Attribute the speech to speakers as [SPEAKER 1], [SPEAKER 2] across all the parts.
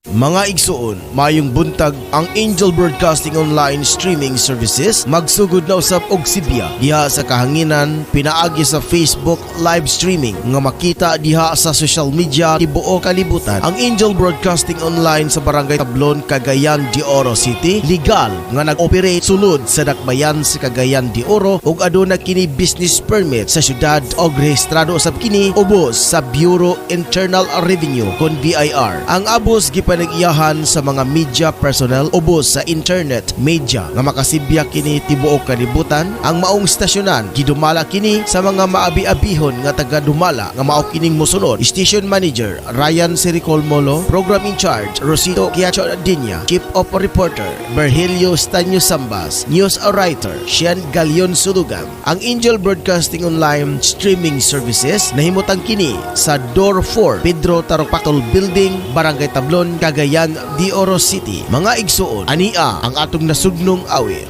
[SPEAKER 1] Mga igsuon, mayong buntag ang Angel Broadcasting Online Streaming Services magsugod na usab og Sibya diha sa kahanginan pinaagi sa Facebook live streaming nga makita diha sa social media tibuok kalibutan. Ang Angel Broadcasting Online sa Barangay Tablon, Cagayan de Oro City legal nga nag-operate sulod sa dakbayan sa Cagayan de Oro ug aduna kini business permit sa syudad og rehistrado usab kini ubos sa Bureau Internal Revenue kon BIR. Ang abos gipanag-iyahan sa mga media personnel ubos sa internet media nga makasibya kini tibuok kalibutan. Ang maong stasyonan gidumala kini sa mga maabi-abihon nga taga-dumala nga mao kining mosunod. Station Manager Ryan Sericol Molo, Program in Charge Rosito Quiacho Dinya, Chief of Reporter Berhelio Stanyo Sambas, News Writer Sian Galion Sulugan. Ang Angel Broadcasting Online Streaming Services nahimutang kini sa Door 4 Pedro Taropactol Building, Barangay Tablon, Cagayan de Oro City. Mga igsuon, ania ang atong nasugnong awit.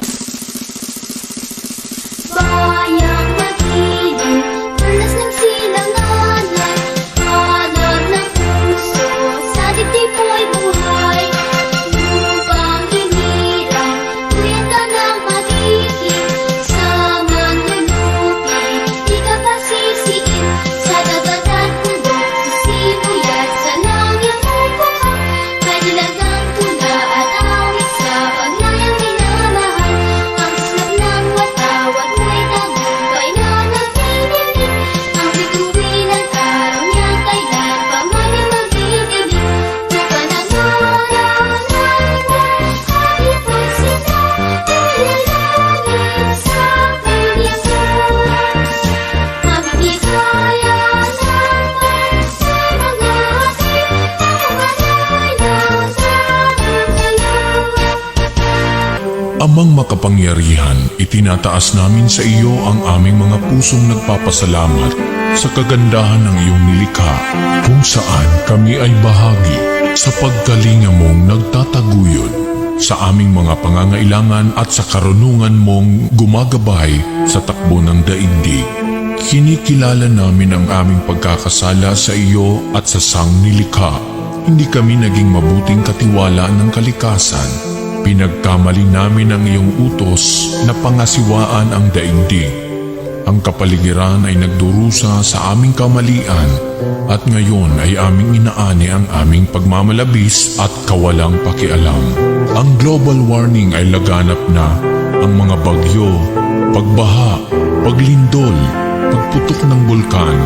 [SPEAKER 2] Bayang mag-inom, tulas ng silanganan, hanap ng puso, sa dibdib ko'y buhay. Upang hinirang, tuwid ka ng magiging, sa manlulupi, di ka pasisiin, sa dagat at bundok, sa sibuyat, sa langit upuhan, may nilagang tula at awit sa pagnayang minamahal. Ang slap ng watawat mo'y tagumpay na nagtitinig, ang bituin ng araw niyang kailan pa man ay magdidinig. Sa panangalan ay pagsita, ilalangin sa paglikod. Mabibigaya ng pagsa mga ating kamalay ng tayo.
[SPEAKER 3] Amang makapangyarihan, itinataas namin sa iyo ang aming mga pusong nagpapasalamat sa kagandahan ng iyong nilikha, kung saan kami ay bahagi sa pagkalinga mong nagtataguyod sa aming mga pangangailangan at sa karunungan mong gumagabay sa takbo ng daigdig. Kinikilala namin ang aming pagkakasala sa iyo at sa sangnilikha. Hindi kami naging mabuting katiwala ng kalikasan. Pinagkamali namin ang iyong utos na pangasiwaan ang daigdig. Ang kapaligiran ay nagdurusa sa aming kamalian at ngayon ay aming inaani ang aming pagmamalabis at kawalang pakialam. Ang global warming ay laganap na. Ang mga bagyo, pagbaha, paglindol, pagputok ng bulkan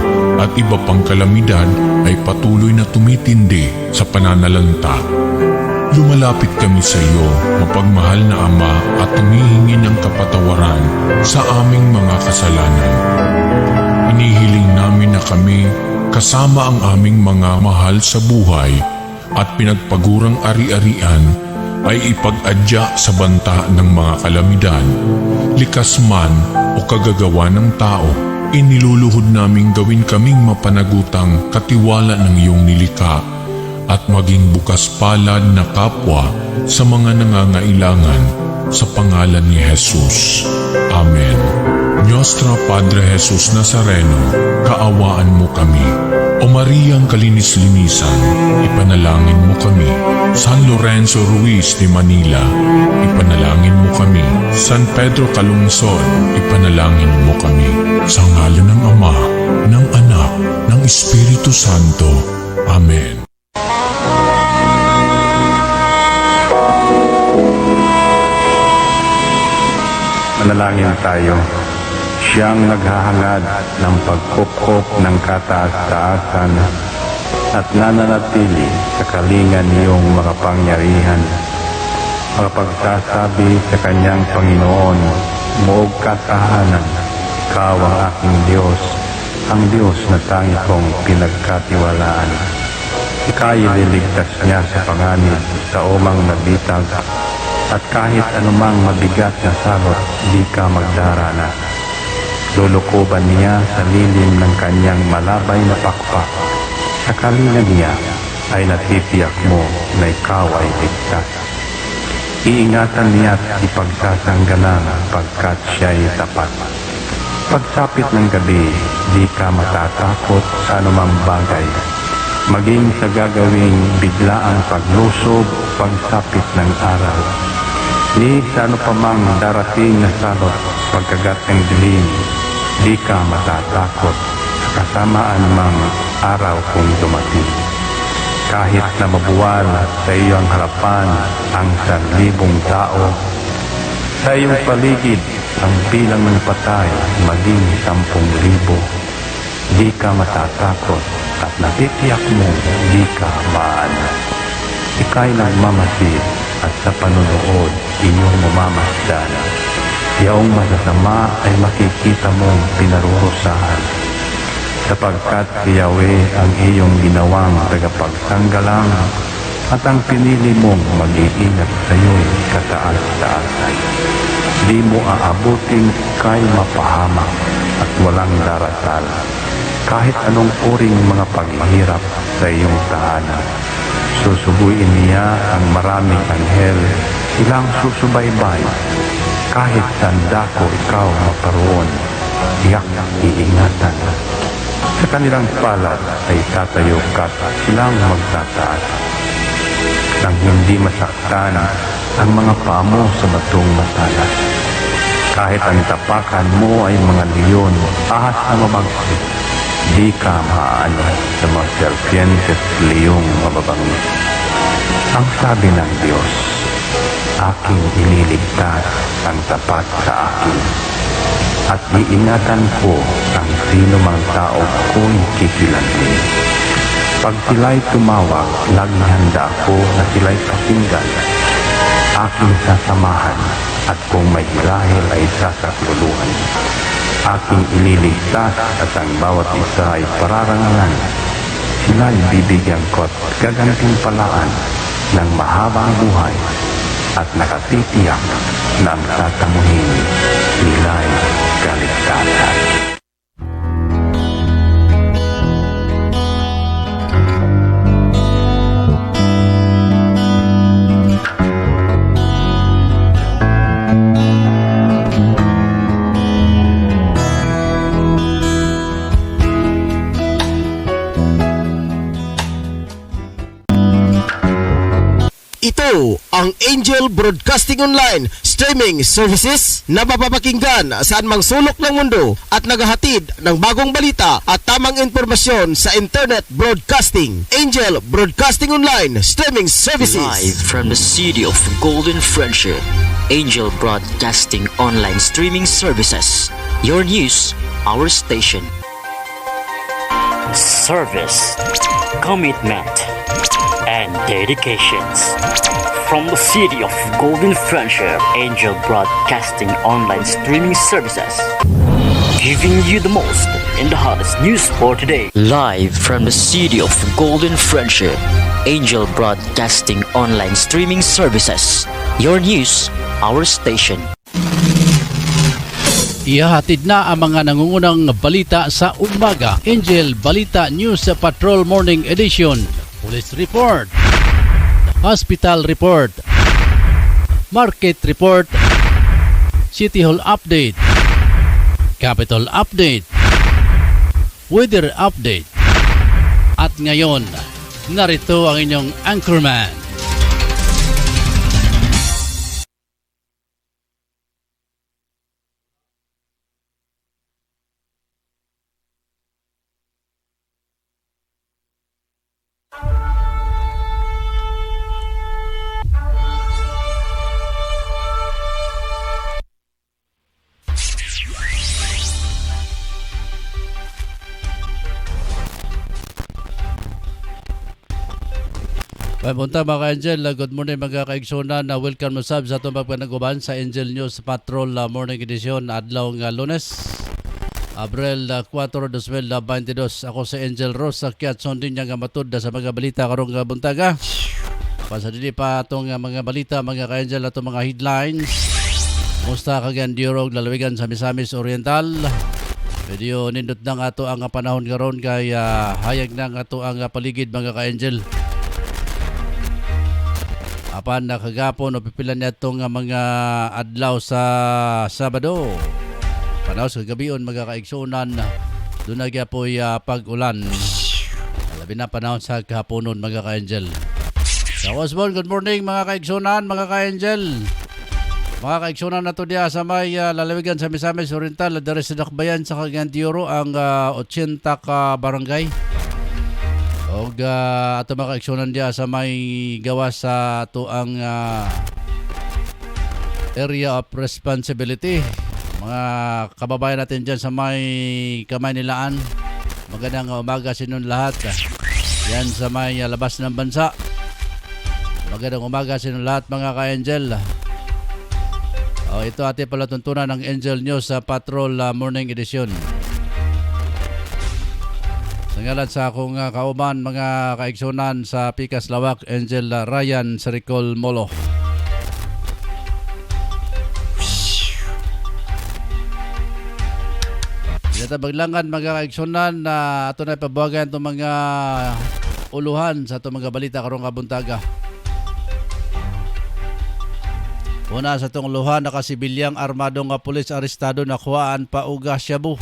[SPEAKER 3] at iba pang kalamidad ay patuloy na tumitindi sa pananalanta. Lumalapit kami sa iyo, mapagmahal na Ama, at humihingi ng kapatawaran sa aming mga kasalanan. Inihiling namin na kami, kasama ang aming mga mahal sa buhay at pinagpagurang ari-arian, ay ipag-adya sa banta ng mga kalamidad. Likas man o kagagawa ng tao, iniluluhod naming gawin kaming mapanagutang katiwala ng iyong nilikha at maging bukas palad na kapwa sa mga nangangailangan sa pangalan ni Jesus. Amen. Nostra Padre Jesus Nazareno, kaawaan mo kami. O Mariang kalinis-linisan, ipanalangin mo kami. San Lorenzo Ruiz de Manila, ipanalangin mo kami. San Pedro Calungsod, ipanalangin mo kami. Sa ngalan ng Ama, ng Anak, ng Espiritu Santo. Amen.
[SPEAKER 4] Manalangin tayo. Siyang naghahangad ng pagkupkop ng kataas-taasan at nananatili sa kalingan niyong makapangyarihan. Makapagsasabi sa kanyang Panginoon, muog katahanan, ikaw ang aking Diyos, ang Diyos na tangi kong pinagkatiwalaan. Ika'y liligtas niya sa panganib sa umang nabitag, at kahit anumang mabigat na salot, di ka magdarana. Lulukuban niya sa lilim ng kanyang malabay na pakpak. Sa kalinga niya ay natitiyak mo na ikaw ay ligtas. Iingatan niya at ipagsasanggalang pagkat siya'y tapat. Pagsapit ng gabi, di ka matatakot sa anumang bagay. maging sa gagawing biglaang paglusob, pagsapit ng araw. Ni sa ano pa mang darating na salot, pagkagat ng dilim, di ka matatakot sa kasamaan mang araw kung dumating. Kahit na mabuwal sa iyong harapan ang 1,000 tao, sa iyong paligid ang bilang ng patay maging 10,000, di ka matatakot at natitiyak mo di ka maano. Ika'y nagmamasid at sa panunood iyong mamamasdan. Yaong masasama ay makikita mong pinarurusahan, sapagkat si Yahweh ang iyong ginawang tagapagsanggalang at ang pinili mong mag-iingat sa iyo'y kataas-taasan. Di mo aabuting kay mapahamak at walang darasal, kahit anong uring mga paghihirap sa iyong tahanan. Susubuin niya ang maraming anghel, silang susubaybay. Kahit sandako ikaw maparoon, tiyak iingatan. Sa kanilang palad ay tatayo ka at silang magtataas. Nang hindi masaktan ang mga paa mo sa batong matalas. Kahit ang tapakan mo ay mga leon, ahas na mabagsik, di ka maaano sa mga serpientes leong mababangis. Ang sabi ng Diyos, aking iniligtas ang tapat sa akin, at iingatan ko ang sino mang tao ko'y kikilantin. Pag sila'y tumawag, laging handa ako na sila'y pakinggan. Aking sasamahan, at kung may hilahil ay sasakluluhan. Aking ililigtas at ang bawat isa ay pararangalan. Sila'y bibigyan ko at gagantimpalaan ng mahabang buhay at nakatitiyak na ang tatamuhin nila'y kaligtasan.
[SPEAKER 1] Ito ang Angel Broadcasting Online Streaming Services na mapapakinggan saan mang sulok ng mundo at naghahatid ng bagong balita at tamang impormasyon sa Internet Broadcasting. Angel Broadcasting Online Streaming Services.
[SPEAKER 5] Live from the city of Golden Friendship, Angel Broadcasting Online Streaming Services. Your news, our station.
[SPEAKER 6] Service, commitment, and dedications. From the city of Golden Friendship, Angel Broadcasting Online Streaming Services, giving you the most in the hottest news for today.
[SPEAKER 5] Live from the city of Golden Friendship, Angel Broadcasting Online Streaming Services. Your news, our station.
[SPEAKER 7] Ihahatid na ang mga nangungunang balita sa umaga. Angel Balita News Patrol Morning Edition. Police Report, Hospital Report, Market Report, City Hall Update, Capital Update, Weather Update. At ngayon, narito ang inyong anchorman. Punta mga Angel, good morning mga kaigsunan. Welcome mo sab sa itong pagpanaguban sa Angel News Patrol Morning Edition adlaw nga Lunes, Abril 4, 2022. Ako si Angel Ross, sakyat sundin niya nga matud sa mga balita karong buntaga. Pasadili pa itong mga balita mga ka-Angel, itong mga headlines. Musta kagan diurog lalawigan sa Misamis Oriental. Medyo nindot na nga ito ang panahon karon kay hayag na nga ito ang paligid mga ka-Angel. Apan nakagapon o pipilan niya itong mga adlaw sa Sabado. Panaw sa gabion mga kaigsunan, doon na po pag-ulan. Labi na panahon sa kahaponon mga ka-angel. Sa Osborne, good morning mga kaigsunan, mga ka-angel. Mga kaigsunan na to diya sa may lalawigan sa Misamis Oriental, dari sa Dakbayan sa Cagayan-de-Oro ang 80 ka barangay. O ato mga kaigsunan diya sa may gawa sa to ang area of responsibility. Mga kababayan natin dyan sa may Kamay Nilaan, magandang umaga sa inyong lahat. Yan sa may labas ng bansa, magandang umaga sa inyong lahat mga ka-angel. Ito ating palatuntunan ng Angel News sa Patrol Morning Edition. Sa ngalan sa akong kauban mga kaigsunan sa Pikas Lawak, Angel Ryan Saricol Molo. Ito baglangan mga kaigsunan na ato na ipabuhagan itong mga uluhan sa itong mga balita karong kabuntaga. Una sa itong uluhan, nakasibilyang armadong pulis arestado na kuhaan pa uga Shabu.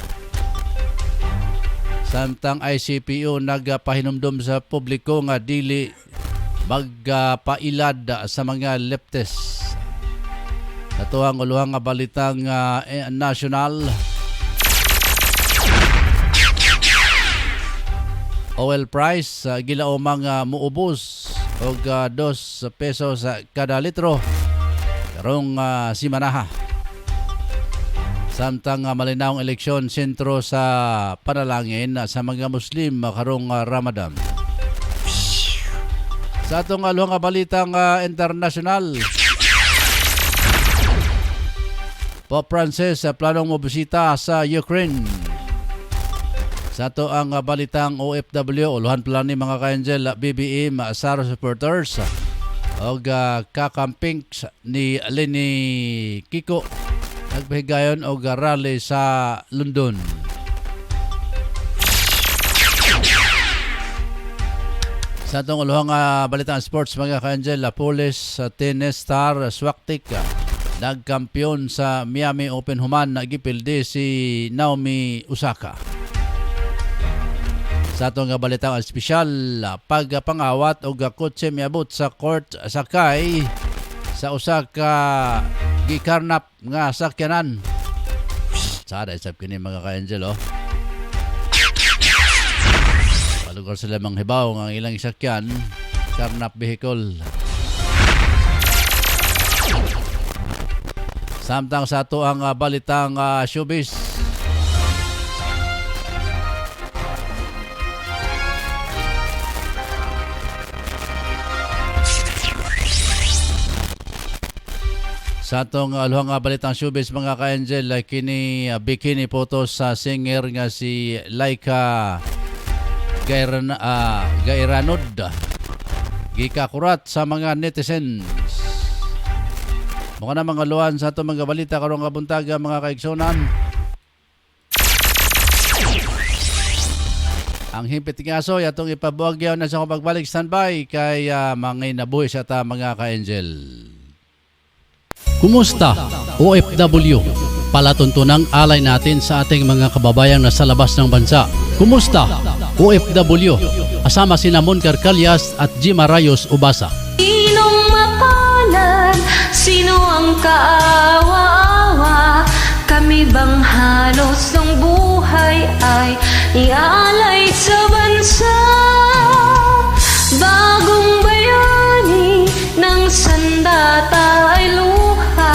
[SPEAKER 7] Samtang ICPO nagpahinumdum sa publiko nga dili magpailad sa mga leptes. Sa tuwang uluhang balitang national, oil price gilaumang muubos og 2 pesos kada litro karong simanaha. Samtang malinaw ang eleksyon sentro sa panalangin sa mga Muslim karong Ramadan. Sa atong aluhang balitang international, Pope Francis planong mobisita sa Ukraine. Sa ito ang balitang OFW, uluhan pala ni mga ka-angel, BBM, SAR supporters o kakamping ni Lenny Kiko nagpahigayon o rally sa London. Sa itong uluhang balitang sports mga ka-angel, Polish tennis star Swiatek nagkampiyon sa Miami Open Human, nagipildi si Naomi Osaka. Sa itong balitang espesyal, pagpangawat o kotse miabot sa court sakay sa usa ka gikarnap nga sakyanan. Sada isap kini mga ka-angel palugar sila manghibaw ng ilang sakyan, karnap vehicle. Samtang sa ito ang balitang showbiz, sa atong aluhang balitang showbiz mga ka-angel, kini bikini photos sa singer nga si Laika Gairanod gikakurat sa mga netizens. Mga na mga luhan sa atong mga balita karong kabuntaga mga kaigsunan. Ang himpit nga aso atong ipabuagyaw na sa pagbalik standby kay mga nabuhi sa ta mga ka-angel. Kumusta OFW? Palatuntunang alay natin sa ating mga kababayang nasa labas ng bansa. Kumusta OFW? Asama sina Mon Carcalias at Jima Rayos Ubasa.
[SPEAKER 2] Sinong mapalad? Sino ang kaawa-awa? Kami bang halos ng buhay ay ialay sa bansa? Bagong bayani ng sandata ay luha.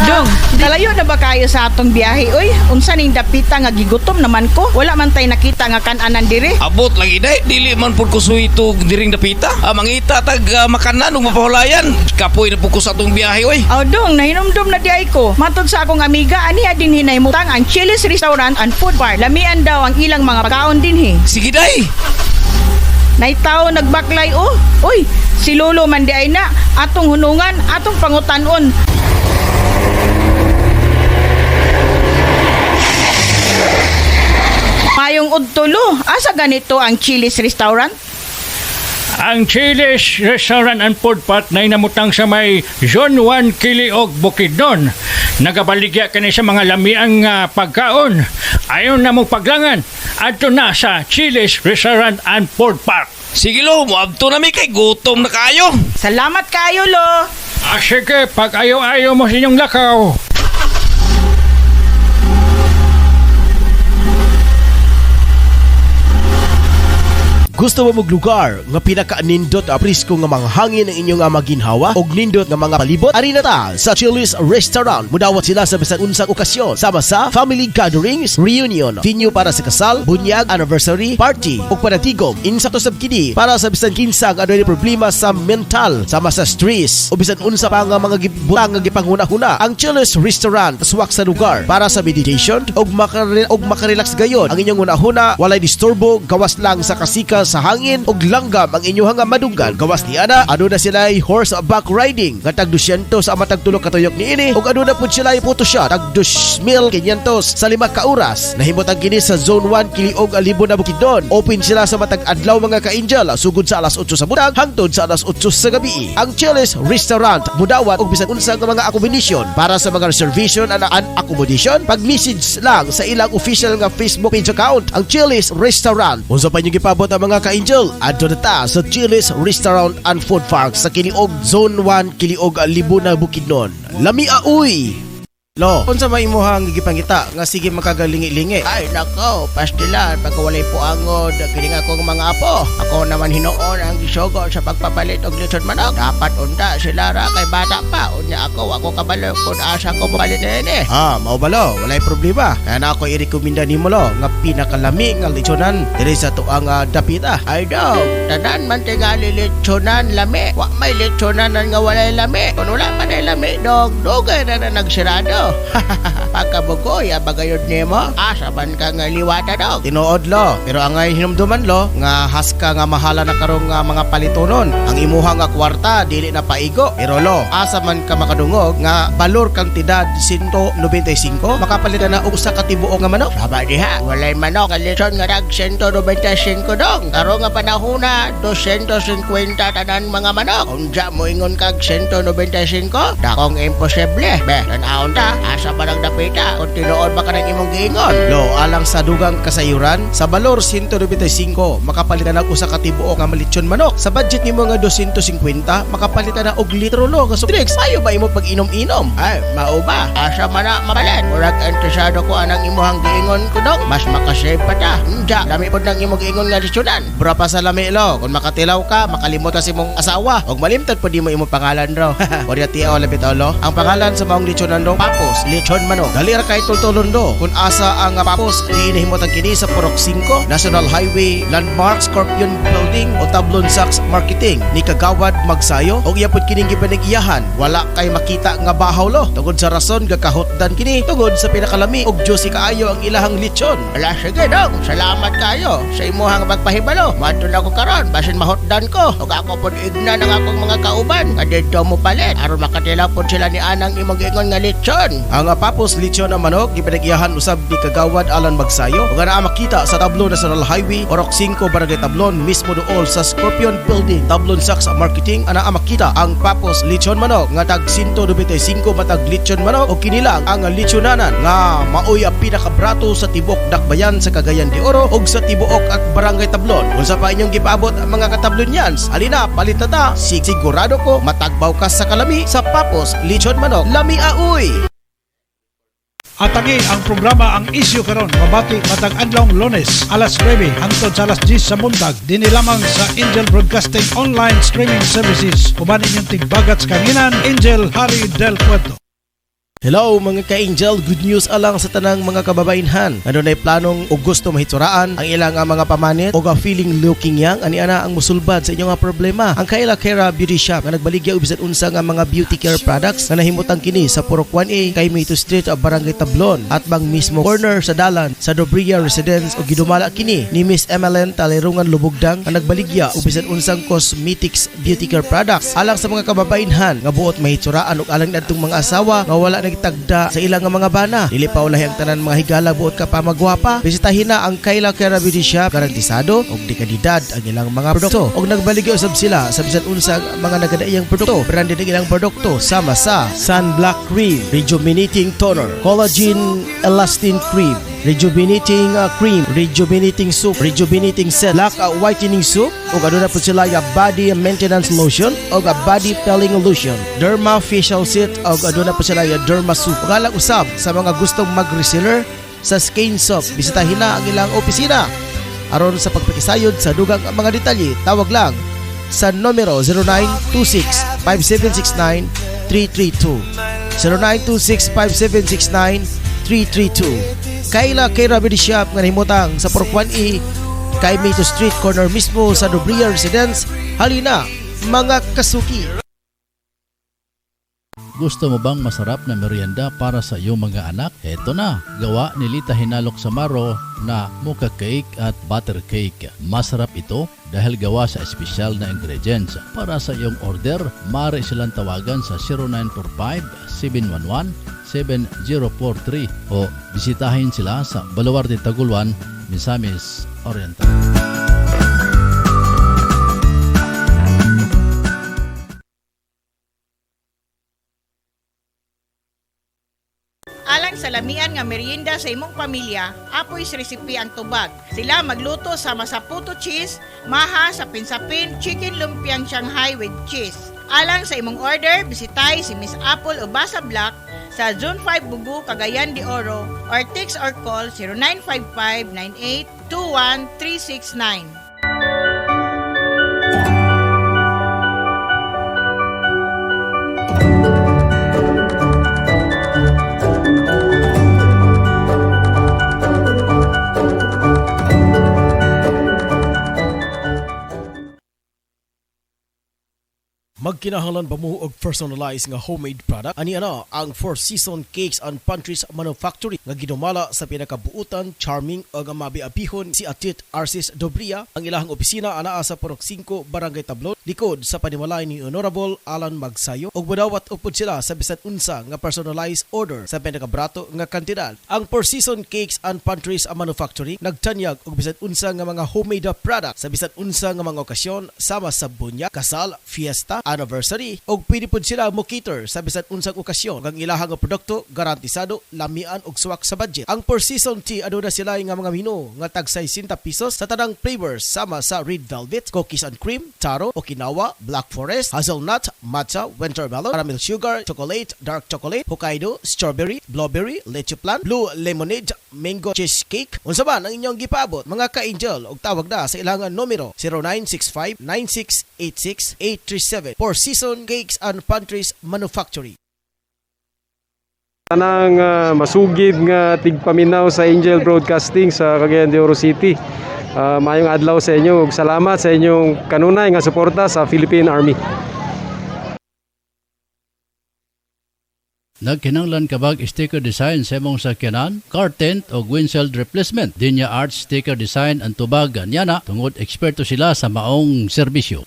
[SPEAKER 8] Dong, kalayo na ba kayo sa atong biyahe, oy? Unsa ning dapita nga gigutom naman ko? Wala man tay nakita nga kan-anan dire.
[SPEAKER 9] Abot lagi day, dili man pud ko suwito diring dapita. Mangita tag makanan ug mapahulayan. Kapoy na pud ko sa atong biyahe oy.
[SPEAKER 8] Aw dong, nahinomdom na di ay ko. Matod sa akong amiga, aniya din hinaymutang ang Chili's Restaurant and Food Bar. Lamian daw ang ilang mga pagkaon dinhi.
[SPEAKER 9] Sige day.
[SPEAKER 8] Naitaw nagbaklay oh. Uy, si Lolo man di ay na. Atong hunungan, atong pangutanon. Mayong udtulo, asa ganito ang Chili's Restaurant?
[SPEAKER 10] Ang Chili's Restaurant and Food Park na inamutang sa may Zone 1 Kiliog, Bukidnon. Nagabaligya kani sa mga lamiang pagkaon. Ayon na mo paglangan, adto na sa Chili's Restaurant and Food Park.
[SPEAKER 9] Sige lo, muabto na mi kay gutom na kayo.
[SPEAKER 8] Salamat kayo, lo.
[SPEAKER 10] Sige, pag ayaw-ayaw mo sa inyong lakaw.
[SPEAKER 1] Gusto mo maglugar nga pinaka-nindot a prisko nga mga hangin ang inyong maginhawa og nindot nga mga palibot? Ari na ta sa Chili's Restaurant. Mudawat sila sa bisan unsang okasyon sama sa family gatherings, reunion, venue para sa kasal, bunyag, anniversary, party ug panatigom. Insakto sab kini para sa bisan kinsa nga adunay problema sa mental sama sa stress o bisan unsa pa nga mga gibutang nga gipanghuna-huna. Ang Chili's Restaurant swak sa lugar para sa meditation og makarelax gayon. Ang inyong hunahuna walay disturbo, gawas lang sa kasika sa hangin ug langgam ang inyong madunggan. Gawas ni ana aduna sila horseback riding nga tag 200 sa matag tulo ka tuyok niini ug aduna pud sila photoshoot tag 2,500 sa 5 ka oras. Nahimutang kini sa Zone 1 Kiliog Alibo na Bukidnon. Open sila sa matag adlaw mga ka-angel sugod sa alas 8 sa buntag hangtod sa alas 8 sa gabi. Ang Chili's Restaurant mudawat og bisan unsa nga mga accommodation. Para sa mga reservation and accommodation, pag-message lang sa ilang official nga Facebook page account ang Chili's Restaurant. Unsa pa inyong gipabot ang mga ka-angel? Adto na ta sa Chili's Restaurant and Food Park sa Kiliog Zone 1 Kiliog Alibo na Bukidnon. Lami auy. Lo, unsa may imuhang gigipangita nga sige makagalingi-lingi? Ay nako, pastilan pagkawalay po angod kining akong mga apo. Ako naman hinuon ang gisugo sa pagpapalit og lechon manok. Dapat unta sila ra kay bata pa. Unya ako kabalo kun asa ko palit ni. Mao ba lo? Walay problema. Kaya na ako i-rekomenda nimo lo nga pinakalami nga lechonan diri sa tuang dapita. Ay daw, tanan man tingali lechonan lami. Wa may lechonan nga walay lami. Kun wala pa nay lami dog, dugay na nagsirado. Pagkabugoy abagayod nimo asa man ka nga liwata dog. Tinuod lo, pero angay hinumduman lo nga haska nga mahala na karong mga palitonon. Ang imuha nga kwarta dili na paigo. Pero lo, asa man ka makadungog nga balor kantidad 195 makapalitan na og usa ka tibuok nga manok. Saba diha, walay manok nga lechon nga dag 195 dong. Karo nga panahona 250 tanan mga manok. Unja mo ingon kag 195? Dakong imposible. Be, tan-aon ta asa ba nagdapita kung tinuod ba ka ng imong giingon? Lo, alang sa dugang kasayuran, sa balor 195, makapalitan ng usa ka tibuok nga malitsyon manok. Sa budget nimo nga 250, makapalitan na og litro lo nga soft drinks. Mayo ba imo pag-inom-inom? Ay, mao ba? Asa man na mabalan? Murag interesado ko anang imuhang giingon ko dong. Mas makasave pa ta. Unja, lami pod nang imong giingon nga litsyonan. Bura pa sa lami lo, kung makatilaw ka, makalimot ka sa imong asawa. Og malimtad pod mo imong pangalan ro. Wala tiaw lapit lo. Ang pangalan sa maong litsyonan do, Papos Lechon Manok. Galir kay tultulon do. Kung asa ang Papos di inahimotang kini sa Purok 5 National Highway Landmark Scorpion Building o Tablon Sachs Marketing ni Kagawad Magsayo og iyapod kining gipanag-iyahan. Wala kay makita nga bahaw lo. Tungod sa rason gakahotdan kini tungod sa pinakalami og juicy kaayo ang ilahang lechon. Ala sige dong. Salamat kayo sa imuhang pagpahibalo. Madto na ko karon basin mahotdan ko og ako pod igna ng akong mga kauban nga didto mo palit aron makatilaw pod sila ni anang imong giingon nga lechon. Ang Papos Lechon na manok gipanag-iyahan usab ni Kagawad Alan Magsayo ug naa makita sa Tablon National Highway Orok 5 Barangay Tablon mismo duol sa Scorpion Building Tablon Sachs Marketing. Ana makita ang Papos Lechon manok nga tag 195 matag lechon manok ug kinilang ang lechonanan nga maoy ang pinakabrato sa tibok dakbayan sa Cagayan de Oro ug sa tibuok at Barangay Tablon. Unsa pa inyong gipaabot ang mga katablonyans? Alina palit na ta. Sigurado ko matagbaw ka sa kalami sa Papos Lechon manok. Lami aoy.
[SPEAKER 11] Atagi ang programa ang isyu karon mabati matag adlong Lunes alas 9 hangtod sa alas 10 sa buntag dinhi lamang sa Angel Broadcasting Online Streaming Services. Uban inyong tigbagat sa kanginan Angel Harry Del Puerto.
[SPEAKER 1] Hello mga ka-angel, good news alang sa tanang mga kababainhan. Ano na'y planong o gusto mahitsuraan ang ilang mga pamanit o feeling looking young, ani ana ang musulbad sa inyong problema. Ang Kayla Kera Beauty Shop na nagbaligya ubisan unsa nga mga beauty care products na nahimutang kini sa Purok 1A, Kaymito Street, Barangay Tablon at bang mismo corner sa dalan sa Dobria Residence o gidumala kini ni Miss Emeline Talerungan Lubugdang na nagbaligya ubisan unsang cosmetics beauty care products alang sa mga kababainhan nga buot mahitsuraan ug alang nadtong mga asawa nga wala nagtagda sa ilang mga bana. Dili pa ulahi ang tanan mga higala buot ka pa magwapa. Bisitahin na ang Kayla Kera Beauty Shop, garantisado og dekalidad ang ilang mga produkto. Og nagbaligya usab sila sa bisan unsang mga nagadaiyang produkto. Branded ang ilang produkto sama sa Sun Black Cream, Rejuvenating Toner, Collagen Elastin Cream, rejuvenating cream, rejuvenating soup, rejuvenating set, black whitening soup, ug aduna po sila yung body maintenance lotion ug body peeling lotion, derma facial set ug aduna po sila yung derma soup. Galang usab sa mga gustong mag-reseller sa Skin Soap, bisitahin na ang ilang opisina. Aron sa pagpakisayod sa dugang mga detalye, tawag lang sa numero 0926-5769-332. 0926-5769-332. Kaila kay Remedy Shop nga nahimutang sa Porok 1E kay Mito Street corner mismo sa Dobria Residence. Halina mga kasuki.
[SPEAKER 7] Gusto mo bang masarap na merienda para sa iyong mga anak? Eto na, gawa ni Lita Hinalok Samaro na mocha cake at butter cake. Masarap ito dahil gawa sa espesyal na ingredients. Para sa iyong order, maaari silang tawagan sa 0945-711-7043 o bisitahin sila sa Baluarte Taguluan, Misamis Oriental.
[SPEAKER 8] Alang sa lamian nga merienda sa imong pamilya, apoy sa resipe ang tubag. Sila magluto sama sa puto cheese, maha sa pinsapin, chicken lumpiang Shanghai with cheese. Alang sa imong order, bisitay si Miss Apple o Basa Black sa Zone 5 Bugu, Cagayan de Oro or text or call 0955-9821-369.
[SPEAKER 1] Magkinahanglan ba mo og personalized nga homemade product? Ani ana ang Four Seasons Cakes and Pantries Manufacturing nga ginumala sa pinakabuutan, charming ug mabiabihon si Atit Arcis Dobria. Ang ilahang opisina anaa sa Porok 5, Barangay Tablon, likod sa panimalay ni Honorable Alan Magsayo, ug budawat upod sila sa bisan unsa nga personalized order sa pinakabrato nga kantidad. Ang Four Seasons Cakes and Pantries Manufacturing nagtanyag og bisan unsa nga mga homemade product sa bisan unsa nga mga okasyon sama sa bunya, kasal, fiesta, anniversary, og pwede pod sila mo cater sa bisan unsang okasyon. Ang ilahang produkto garantisado, lamian og suwak sa budget. Ang Four Seasons Tea aduna sila nga mga menu nga tag 60 pesos sa tanang flavors sama sa red velvet, cookies and cream, taro, Okinawa, black forest, hazelnut, matcha, wintermelon, caramel sugar, chocolate, dark chocolate, Hokkaido, strawberry, blueberry, leche plan, blue lemonade, mango cheesecake. Unsa man ang inyong gipaabot mga ka-angel, og tawag na sa ilang numero 0965-9686-837. Four Seasons Cakes and Pantries Manufacturing.
[SPEAKER 12] Tanang masugid nga tigpaminaw sa Angel Broadcasting sa Cagayan de Oro City. Mayong adlaw sa inyo ug salamat sa inyong kanunay nga suporta sa Philippine Army.
[SPEAKER 7] Nagkinanglan kabag sticker design sa imong sakyanan, car tent o windshield replacement. Dinya Art sticker design ang tubag anyana tungod eksperto sila sa maong serbisyo.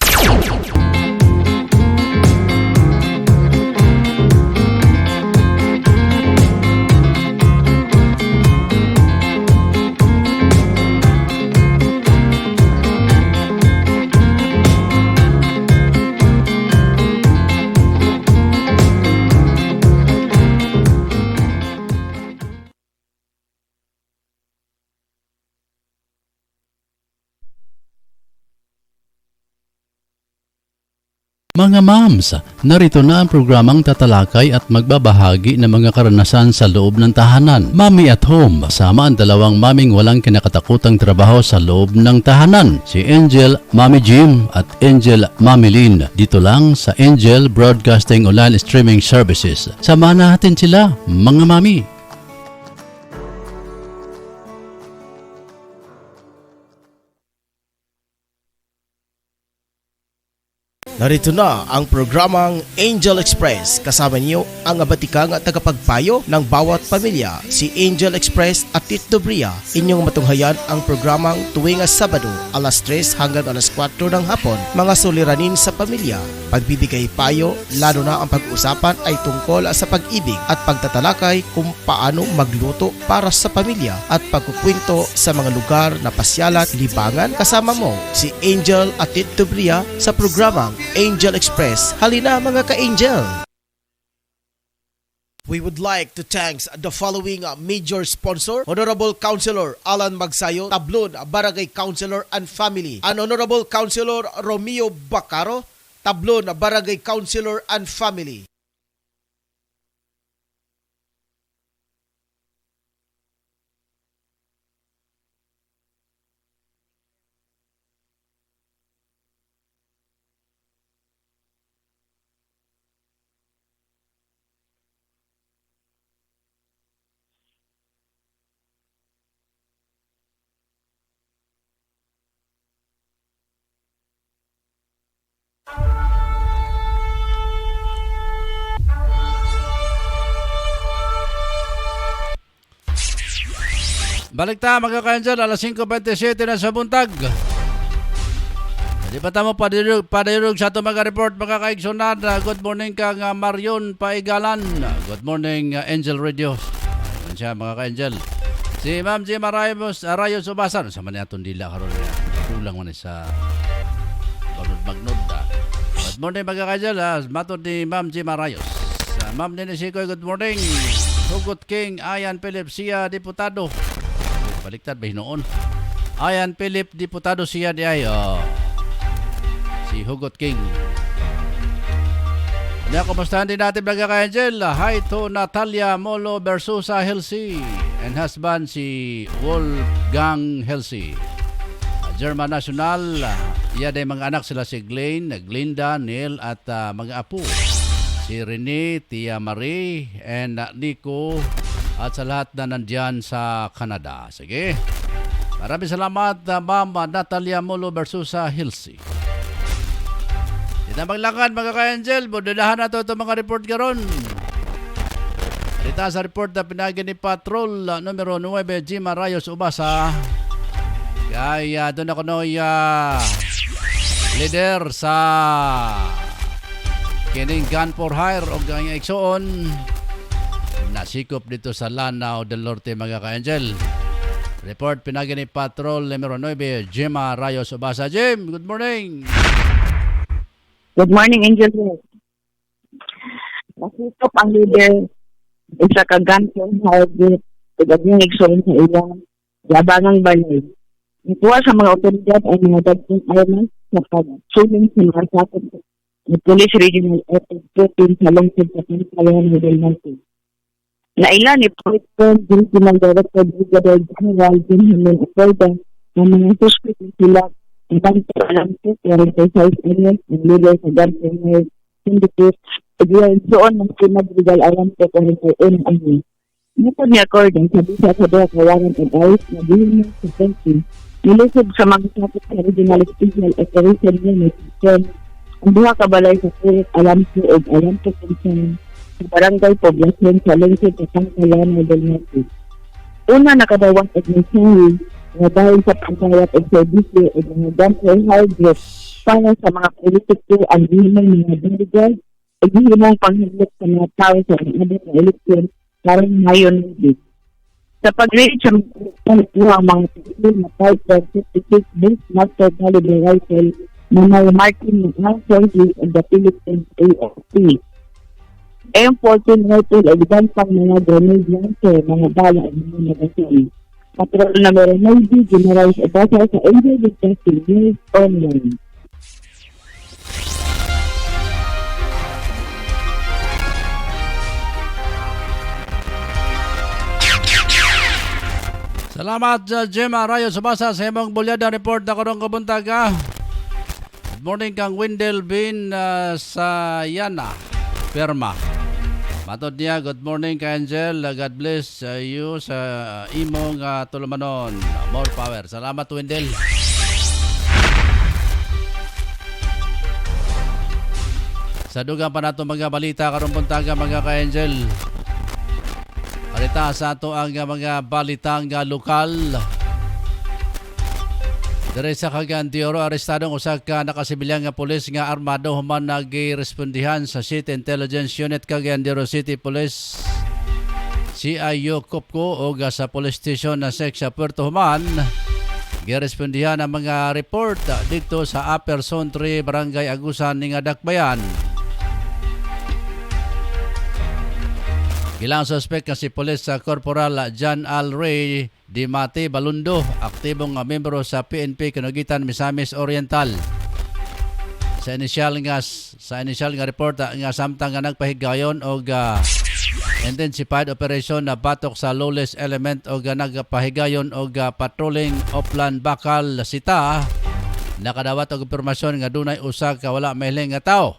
[SPEAKER 7] Mga moms, narito na ang programang tatalakay at magbabahagi ng mga karanasan sa loob ng tahanan. Mommy at Home, sama ang dalawang maming walang kinakatakutang trabaho sa loob ng tahanan. Si Angel, Mommy Jim at Angel, Mommy Lynn. Dito lang sa Angel Broadcasting Online Streaming Services. Samahan natin sila, mga mami.
[SPEAKER 1] Narito na ang programang Angel Express. Kasama niyo ang abatikang at tagapagpayo ng bawat pamilya, si Angel Express at Tito Bria. Inyong matunghayan ang programang tuwing Sabado, alas 3 hanggang alas 4 ng hapon. Mga suliranin sa pamilya, pagbibigay payo, lalo na ang pag-uusapan ay tungkol sa pag-ibig at pagtatalakay kung paano magluto para sa pamilya at pagkukwento sa mga lugar na pasyalan, libangan. Kasama mo si Angel at Tito Bria sa programang Angel Express. Halina mga ka-angel! We would like to thank the following major sponsor: Honorable Councilor Alan Magsayo, Tablon Barangay Councilor and Family, and Honorable Councilor Romeo Bacaro, Tablon Barangay Councilor and Family.
[SPEAKER 7] Balik ta mga ka-angel, alas 5:27 na sa buntag. Di pa tamo padirog sa ito mga report mga kaigsunan. Good morning kang Marion Paigalan. Good morning Angel Radio. Yan siya mga ka-angel. Si Ma'am G. Arayos Ubasan. Sa man atong dila karon niya. Kulang man sa magnod. Good morning mga ka-angel. Matod ni Ma'am G. Arayos. Ma'am Ninisikoy, good morning. Hugot King, Ayan Philip, siya diputado. Baliktad ba noon? Ayan Philip, diputado siya di ay. Si Hugot King. Kumustahan din natin mga ka-angel. Hi to Natalia Molo Bersusa Helsi and husband si Wolfgang Helsi. German National. Iya day mga anak sila si Glinda, Neil at mga apo. Si Rene, Tia Marie and Nico at sa lahat na nandyan sa Canada. Sige. Maraming salamat Ma'am Natalia Molo Bersusa Helsi. Kita maglakad mga ka-angel, bududahan na ito mga report karon. Dito sa report na pinagi ni Patrol numero 9, Jim Arayos Ubasa. Kaya doon ako leader sa kining gun for hire o ganyang iksoon. Nasikop dito sa Lanao del Norte mga ka-angel. Report pinagi ni Patrol numero 9, Jim Arayos Ubasa. Jim, good morning.
[SPEAKER 13] Good morning, Angel. Nasitop ang leader isa ka ganton hybrid pagdating igsoon sa ilang labangang balay. Ituwa sa mga otoridad ay mga dagdag elements sa pagsuling sa mga sakot ni Police Regional Office 14 sa lungsod sa Pangkalan Hidel Norte. Naila ni President General Director Brigadier General Benjamin Ocorda ng mga suspect sila ang banto alam ko pero sa size areas ang leader sa Ganton Syndicate pagdiyan doon ng pinagbigal alam ko pero sa NIA. Ito ni according sa bisa sa doha kawaran at ayos na bilhin sa country nilusog sa mga sakit sa Regional Special Operation Unit ang duha ka balay sa Spirit alam ko o alam ko kung sa barangay poblasyon sa lungsod sa Pangkalan Hidel Norte. Una nakadawat at mensahe na dahil sa pagkayat at servisyo at mga damper hybrid para sa mga politiko ang hihimang mga delegate at hihimang panghilot sa mga tao sa mga eleksyon para ngayon hindi. Sa pag-reach sa mga politiko na 5.56 Base Master Caliber Rifle na may marking ng Armed of the Philippines AFP. M14 Rifle ay pang mga grenade launcher, mga bala at mga magasin. Patrol numero 9, General Ubasa sa Angel Broadcasting News Online.
[SPEAKER 7] Salamat Jim Arayos Ubasa sa imong bulyada report na karong kabuntaga. Good morning kang Wendell Bin sa Yana, Perma. Matod niya, good morning ka Angel. God bless you sa imong tulumanon. More power. Salamat Wendell. Sa dugang pa nato mga balita karong buntaga mga ka-Angel. Balita sa ato ang mga balitang lokal. Dire sa Cagayan de Oro, arestadong usa ka nakasibilyang nga pulis nga armado human nagrespondihan sa City Intelligence Unit Cagayan de Oro City Police CIU Kopko o sa police station na sa Puerto Human. Girespondihan ang mga report dito sa Upper Zone 3 Barangay Agusan ning Dakbayan. Ilang suspect nga si Police Corporal John Al Ray Di Mati Balundo, aktibong membro sa PNP Kanugitan Misamis Oriental. Sa initial nga report nga samtang nga nagpahigayon og intensified operation na batok sa lawless element og nagpahigayon og patrolling Oplan Bakal Sita, nakadawat og impormasyon nga dunay usa ka wala mahiling nga tawo.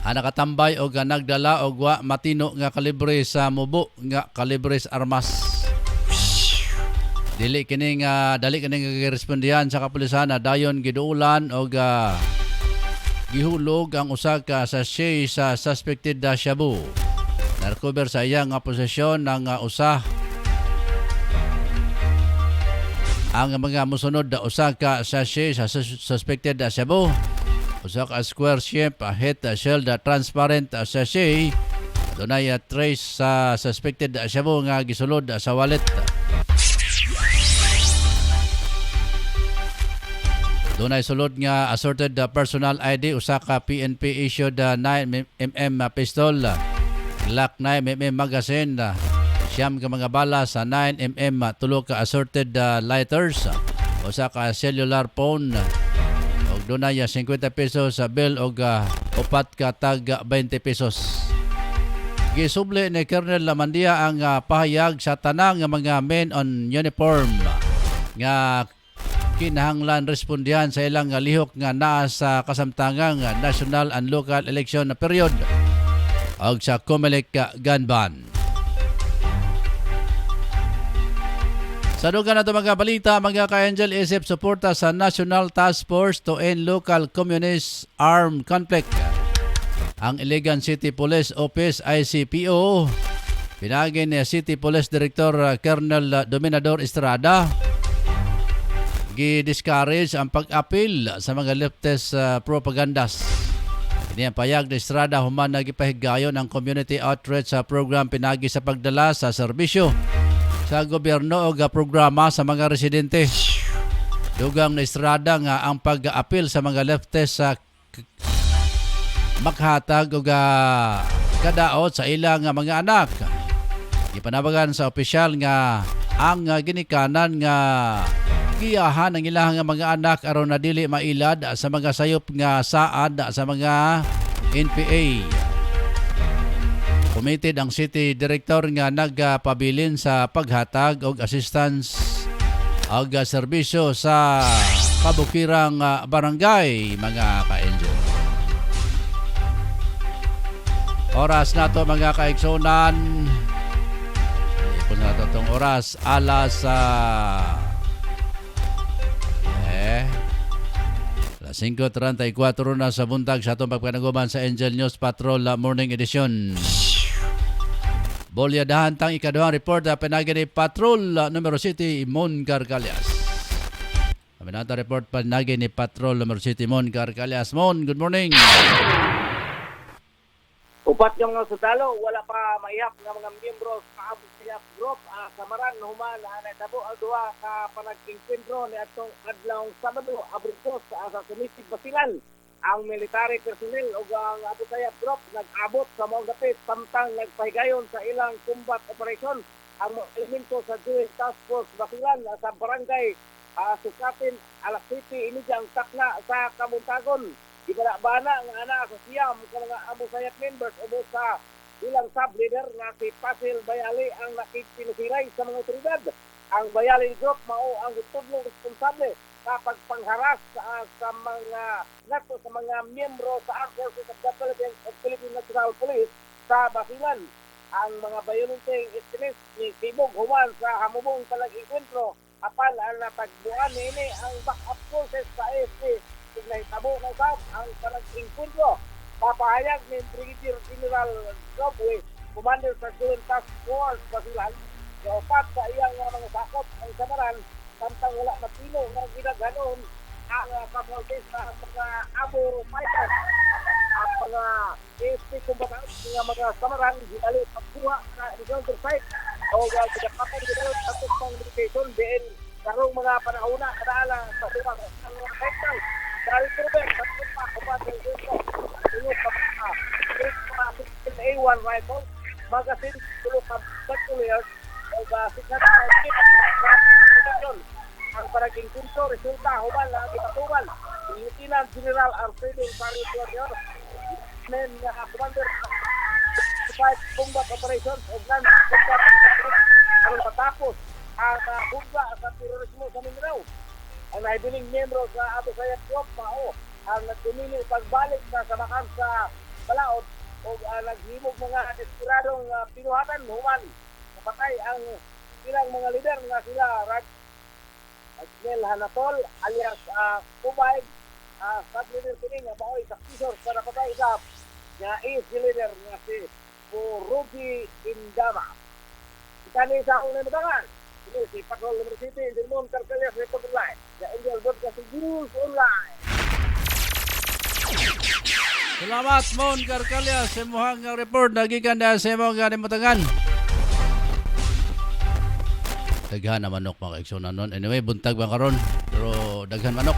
[SPEAKER 7] Nakatambay o nagdala og wa matino nga kalibre sa mubo nga kalibres armas. Dali kini nga respondihan sa kapulisan na dayon giduulan og gihulog ang usa ka sachet sa suspected shabu. Narcover sa iya nga posesyon ng usa ang mga musunod da usa ka sachet sa suspected shabu. Usa ka square shape head shell transparent sachet. Dunay trace sa suspected shabu nga gisulod sa wallet. Dunay sulod nga assorted personal ID, usa ka PNP issued 9mm pistol, Glock 9mm magazine, siyam ka mga bala sa 9mm, tulo ka assorted lighters, usa ka cellular phone, og dunay 50 pesos sa bill og upat ka tag 20 pesos. Gisubli ni Colonel Lamandia ang pahayag sa tanang mga men on uniform nga kinahanglan respondihan sa ilang lihok nga naa sa kasamtangang national and local election na period og sa COMELEC gun ban. Sa dugang na ito mga balita, mga ka-Angel, isip suporta sa National Task Force to End Local Communist Armed Conflict. Ang Iligan City Police Office ICPO, pinagin ni City Police Director Colonel Dominador Estrada, gi-discourage ang pag-apil sa mga leftist propagandas. Ini ang payag ni Estrada human nagipahigayon ang community outreach program pinagi sa pagdala sa serbisyo sa gobyerno o programa sa mga residente. Dugang ni Estrada nga ang pag-apil sa mga leftist sa makhatag o kadaot sa ilang mga anak. Ipanabagan sa opisyal nga ang ginikanan nga giyahan ang ilang mga anak aron na dili mailad sa mga sayop nga saad sa mga NPA. Committed ang city director nga nagpabilin sa paghatag og assistance og serbisyo sa kabukirang barangay, mga ka-Angel. Oras na to mga kaigsunan. Ipon na to tong oras alas 5:34 na sa buntag sa atong pagpanaguban sa Angel News Patrol Morning Edition. Bolyadahan tang ikaduhang report na pinagi ni Patrol numero City Mon Carcalias. Aminata report pinagi ni Patrol numero City Mon Carcalias. Mon, good morning.
[SPEAKER 14] Upat yung sundalo, wala pa maihap ng mga miyembro sa Abu Sayyaf Group. Samaran, human, tabo ang duwa ka panag-enkwentro ni atong adlawng Sabado, Abrikos sa Sumisig Basilan. Ang military personnel o ang Abu Sayyaf Group nag-abot sa mga dapit samtang nagpahigayon sa ilang combat operation. Ang mga elemento sa Joint Task Force Basilan sa barangay Sukatin, Alas City, inidyang takna sa Kabuntagon. Ibala-bana nga ana sa siyam sa mga Abu Sayyaf members o sa ilang sub-leader nga si Pasil Bayali ang nakipinasiray sa mga otoridad. Ang Bayali Group mao ang gutudlong responsable sa pagpangharas sa mga nato sa mga miyembro sa Armed Forces of the Philippine National Police sa Basilan. Ang mga bayolenteng extremist ni Tibog human sa hamubong talag-enkwentro apan ang natagbuan ini ang backup forces sa AFP. Naitabo na sab ang talag-enkwentro. Papahayag ni Brigadier General Jobwe, Commander sa Joint Task Force Basilan, na upat sa iyang mga sakop ang samaran samtang wala matino na ginaganon ang pamoldes sa mga Abu Fighters at mga AFP combatants ng mga samaran ginali pagkuha na encounter site o pinapatay ginali tapos ng medication din karong mga panahuna kadaala sa tuwang ang mga fighters. Dahil Ruben, tapos pa, kumpatid dito. tulo ka A1 rifle, magazine, tulo ka peculiars, o 600 ang paraging kunto, resulta, human na ipatuman. Lieutenant General Arcedo Mario Tuador, men nga commander Fight Combat Operations of Land Combat aron matapos ang bugba sa terorismo sa Mindanao. Ang nahibiling miyembro sa Abu Sayyaf Group mao ang nagtumili pagbalik sa samakan sa Balaod o naghimog mga desperadong pinuhatan human napatay ang ilang mga lider nga sila Admiral Hanatol alias Kubayg sub-leader kini nga baoy sa Kisor para patay sa nga leader nga si Ruby Indama. Kani sa akong namatangan, ini si Patrol Number City, Dilmon Carcalias Report Online, the Angel Broadcasting News Online.
[SPEAKER 7] Salamat Mon Carcalias sa imuhang report nagikan na sa imong namatangan. Daghan na manok mga kaigsunan nun. Anyway, buntag ba karon? Pero daghan manok.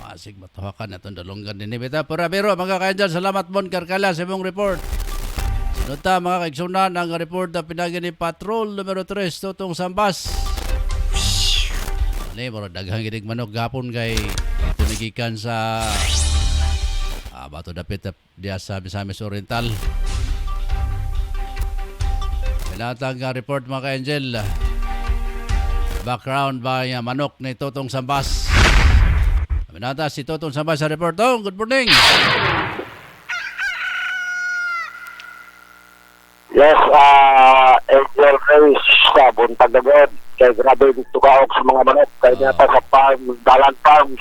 [SPEAKER 7] Masig matuhakan na itong dalunggan din. Bita, pero mga ka-angel, salamat Mon Carcalias sa imong report. Sunod mga kaigsunan ang report na pinagi ni Patrol numero 3 Tutong Sambas. Ano daghang ginig manok gapon kay ito nagikan sa Bato Dapit diya sa Misamis Oriental. Pinatang report mga ka-angel. Background ba yung manok ni Tutong Sambas? Pinata si Tutong Sambas sa report. Oh, good morning!
[SPEAKER 15] Yes, Angel Reyes sa buntag na god. Kaya grabe dito kaok sa mga manok. Kaya nata sa farm, Dalan Farms.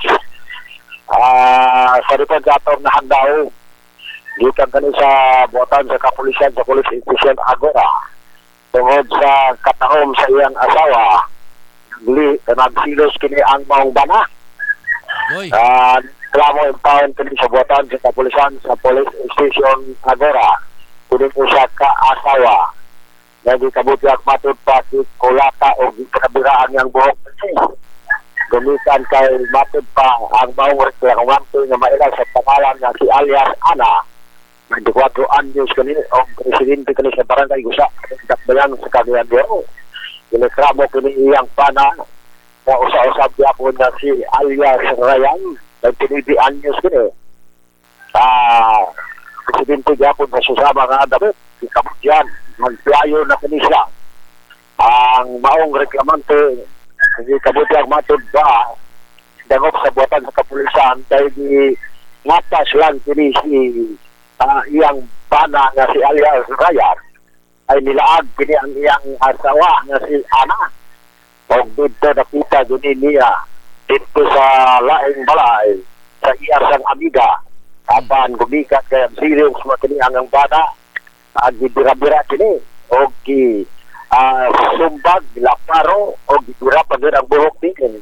[SPEAKER 15] Sa report gatong na handaw. Gikan kani sa buwatan sa kapulisan sa Police Station Agora. Tungod sa katahom sa iyang asawa. Nagsilos kini ang maong bana. Klamo impound kini sa buwatan sa kapulisan sa Police Station Agora. Kunin ko siya ka-asawa na di kabutiak matod pa kulata o gikanabiraan niyang buhok. Gamitan kay matod pa ang maong reklamante na maila sa pangalan na si alias Ana. 24 anyos kanina o presidente kanina sa barangay Gusa. Dakbayan sa Cagayan de Oro. Ginikramo kini iyang pana na usa-usab di ako na si alias Ryan. 23 anyos kanina. Presidente gapon sa susama nga damit, ikabudyan, magpiayo na kanisa. Ang maong reklamante, hindi kabudyan matod ba, dangop sa buwatan sa kapulisan, dahil di ngatas lang kini si iyang bana nga si alias Ryan, ay nilaag kini ang iyang asawa nga si Ana. O dito nakita gini niya, dito sa laing balay, sa iyasang amiga, apan gumikat kaya serious makini ang bana ang gibira-bira kini o gi sumbag laparo o gibira pa ang buhok din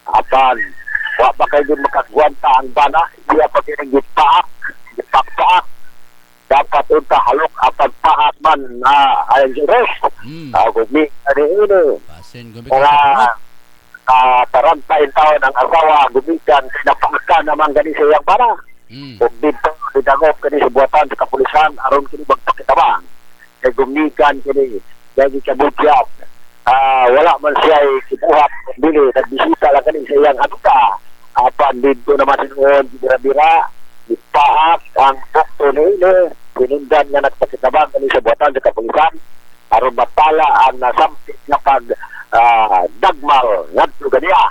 [SPEAKER 15] apan wa pa kayo makagwanta ang bana iya pa kini gipaak dapat unta halok apan paak man ayon si rest gumi ani ini tarantain taon ang asawa gumikan napangka naman gani sa iyang bana. Kung dito, didangop kini sa buwatan sa kapulisan, aron kini magpakitabang. Kaya gumikan kini, dahil kabutyap. Wala man siya kibuhat, bili, nagbisita lang kini sa iyang anuka. Apan dito naman sinuon, bira-bira, ipaak ang doktor nila, pinindan nga nagpakitabang kini sa buwatan sa kapulisan, aron matala ang nasampit na dagmal, ngadto ganiya.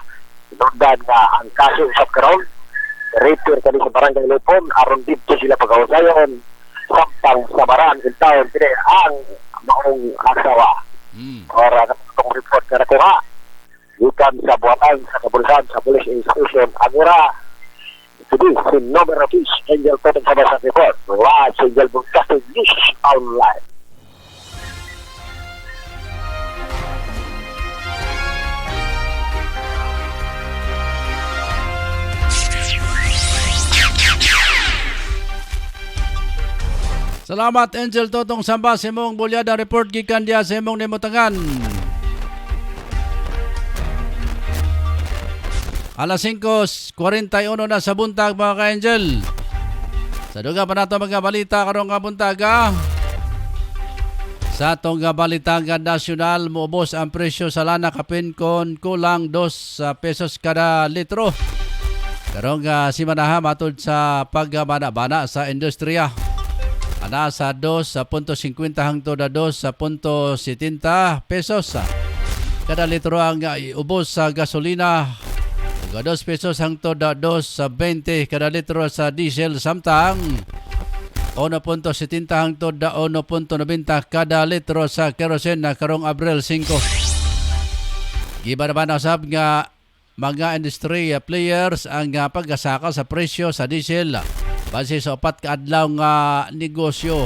[SPEAKER 15] Sinundan nga ang kaso sa karon, repair kani sa barangay Lupon aron dito sila pagkahusayon samtang sabaran intawon kini ang maong asawa. Ora katong report na nakuha gikan sa buwatan sa kapulisan sa Police Station Agora. Today, si numero 6 Angel Tutong Sambas sa report. Live sa Angel Broadcasting News Online.
[SPEAKER 7] Salamat Angel Tutong Sambas sa imong bulyada report gikan diya sa imong nimutangan. Alas 5:41 na sa buntag mga ka-Angel. Sa duga pa nato mga balita karong nga buntaga. Sa atong balitang nasyonal, muubos ang presyo sa lana kapin kon kulang 2 pesos kada litro. Karong simanaha matod sa pagmanabana sa industriya. Ana sa 2.50 hangtod 2.70 pesos kada litro ang ubos sa gasolina. 2 pesos hangtod 2.20 kada litro sa diesel, samtang 1.70 hangtod 1.90 kada litro sa kerosene na karong Abril 5. Giba naman usab nga mga industry players ang paggasaka sa presyo sa diesel base sa 4 ka adlaw nga negosyo.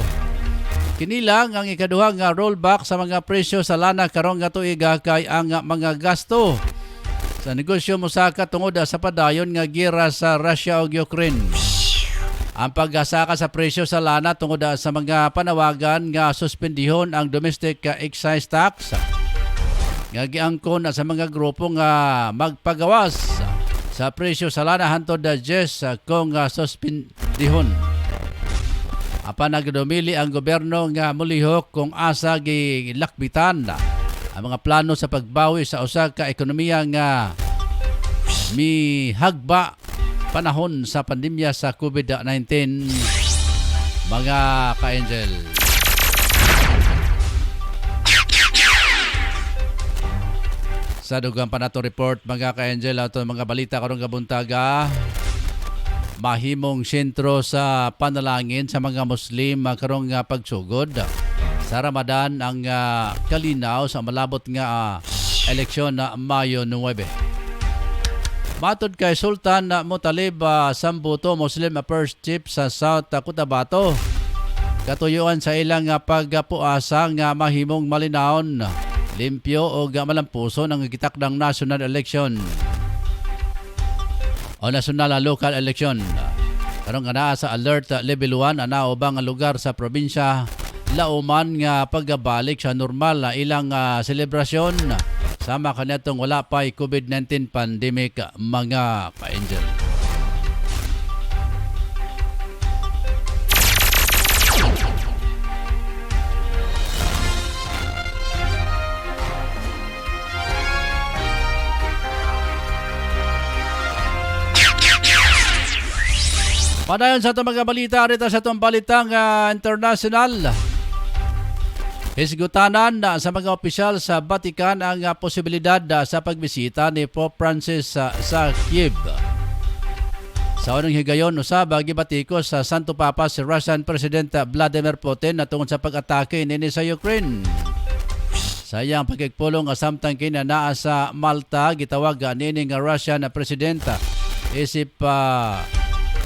[SPEAKER 7] Kinilang ang ikaduhang rollback sa mga presyo sa lana karong nga tuiga kay ang mga gasto sa negosyo mosaka tungod sa padayon nga giyera sa Russia ug Ukraine. Ang paggasaka sa presyo sa lana tungod sa mga panawagan nga suspendihon ang domestic excise tax nga giangkon sa mga grupo nga magpagawas sa presyo sa lana hantod 10 kung suspendihon. Apan nagdumili ang gobyerno nga mulihok kung asa gilakbitan ang mga plano sa pagbawi sa usa ka ekonomiya nga mihagba panahon sa pandemya sa COVID-19, mga ka-angel. Sa dugang pa nato report, mga ka-angel, ato mga balita karong gabuntaga, mahimong sentro sa panalangin sa mga Muslim karong pagsugod sa Ramadan ang kalinaw sa malabot nga eleksyon na Mayo 9. Matod kay Sultan Mutalib Sambuto, Muslim Affairs Chief sa South Cotabato, katuyuan sa ilang pagpuasa nga mahimong malinawon, limpyo o malampuson ang gitakdang national election o national local election. Karong ana sa alert level 1 ana ubang lugar sa probinsya lauman nga pagbalik sa normal na ilang selebrasyon sama kanitong wala pa'y COVID-19 pandemic, mga ka-angel. Padayon sa itong mga balita rito sa itong balitang international. Hisgutanan sa mga opisyal sa Vatican ang posibilidad sa pagbisita ni Pope Francis sa Kiev. Sa unang higayon, usab gibatikos sa Santo Papa si Russian President Vladimir Putin na tungod sa pag-atake nini sa Ukraine. Sa iyang pagkikpulong samtang kinanaa sa Malta, gitawag nini nga Russian President isip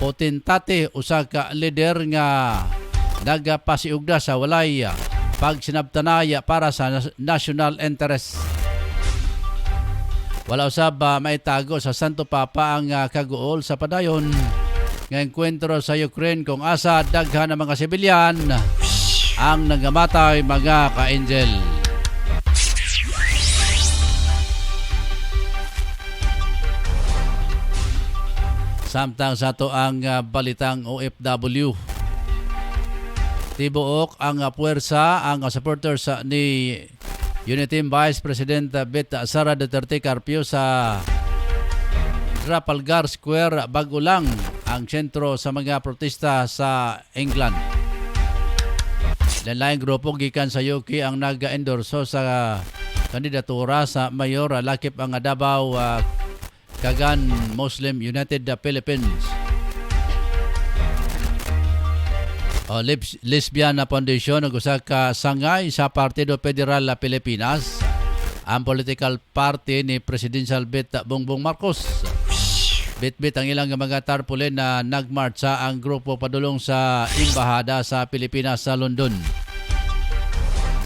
[SPEAKER 7] Putin tate usa ka leader nga nagapasiugda sa walay pag sinabtanaya para sa national interest. Wala usab maitago sa Santo Papa ang kaguol sa padayon nga enkwentro sa Ukraine kung asa daghan ng mga sibilyan ang nagamatay, mga ka-angel. Samtang sa to ang balitang OFW. Tibuok ang puwersa ang supporters ni Unity Vice President Bet Sara Duterte Carpio sa Trafalgar Square, bago lang ang sentro sa mga protesta sa England. Lain-laing grupo gikan sa UK ang nag-endorso sa kandidatura sa mayor lakip ang Davao Kagan Muslim United Philippines. Lesbiana Foundation ug usa ka sangay sa Partido Federal Pilipinas, ang political party ni Presidential Bet Bongbong Marcos. Bit-bit ang ilang mga tarpaulin na nagmarcha ang grupo padulong sa Embahada sa Pilipinas sa London.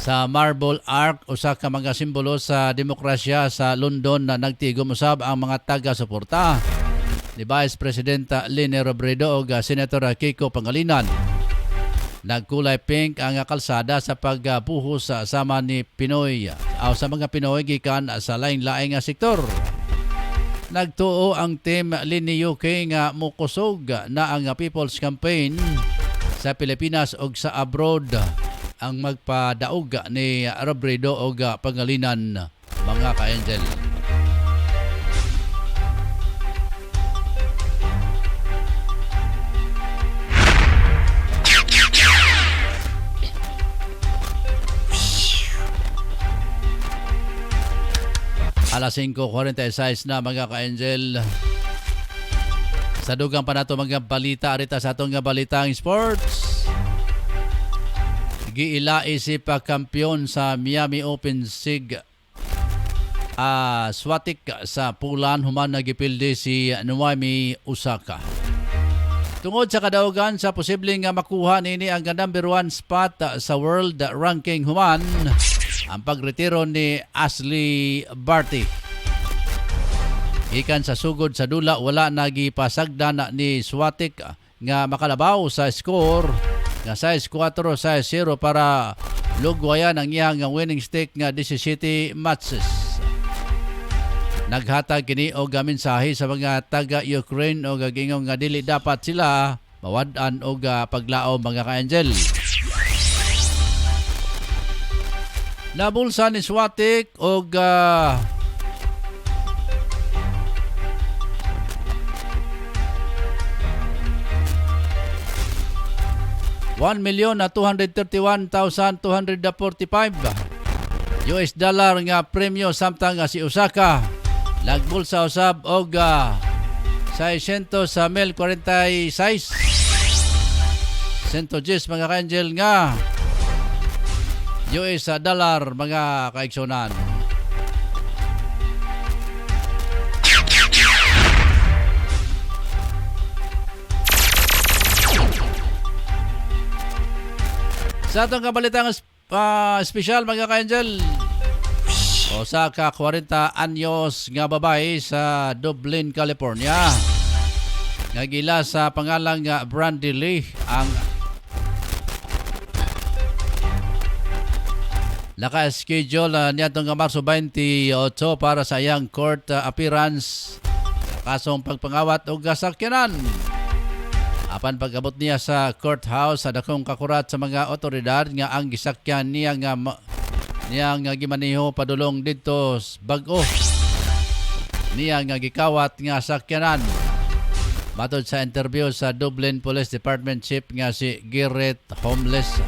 [SPEAKER 7] Sa Marble Arch, usa ka mga simbolo sa demokrasya sa London na nagtigom usab ang mga taga-suporta ni Vice President Leni Robredo o Senator Kiko Pangilinan. Nagkulay pink ang kalsada sa pagbuhos sa sama ni Pinoy o sa mga Pinoy gikan sa lain-laing sektor. Nagtuo ang team Lini UK nga mukusog na ang People's Campaign sa Pilipinas o sa abroad ang magpadaog ni Robredo o Pangalinan, mga ka-angel. Alas 5:46 na, mga ka-angel. Sa dugang pa nato mga balita, arita sa atong balitang sports. Giila isip kampiyon sa Miami Open SIG Swatik sa Pulan, human nagipildi si Naomi Osaka. Tungod sa kadaugan sa posibleng makuha nini ang number 1 spot sa world ranking, human ang pagretiro ni Ashley Barty. Ikan sa sugod sa dula, wala nagipasagdan ni Swatik nga makalabaw sa score nga 6-4, 6-0 para lugwayan ang iyang winning streak nga 17 matches. Naghatag kini og mensahe sa mga taga-Ukraine o gagingong nga dili dapat sila mawad-an og paglaom, mga ka-angel. Nabulsa ni Swatik og $1,231,245 nga premyo, samtang si Osaka nagbulsa usab og 646 110, mga ka-angel, nga US dollar, mga kaigsunan. Sa atong kabalitang special, mga ka-angel, Osaka, 40 anyos nga babae sa Dublin, California. Nagila sa pangalang Brandy Lee ang naka-schedule niya itong Marso 28 para sa iyang court appearance sa kasong pagpangawat o gasakyanan. Apan pag-abot niya sa courthouse, dakong kakurat sa mga otoridad nga ang gisakyan niya nga gimaniho padulong dito bag-o niya nga gikawat nga sakyanan. Matod sa interview sa Dublin Police Department Chief nga si Garrett Homeless,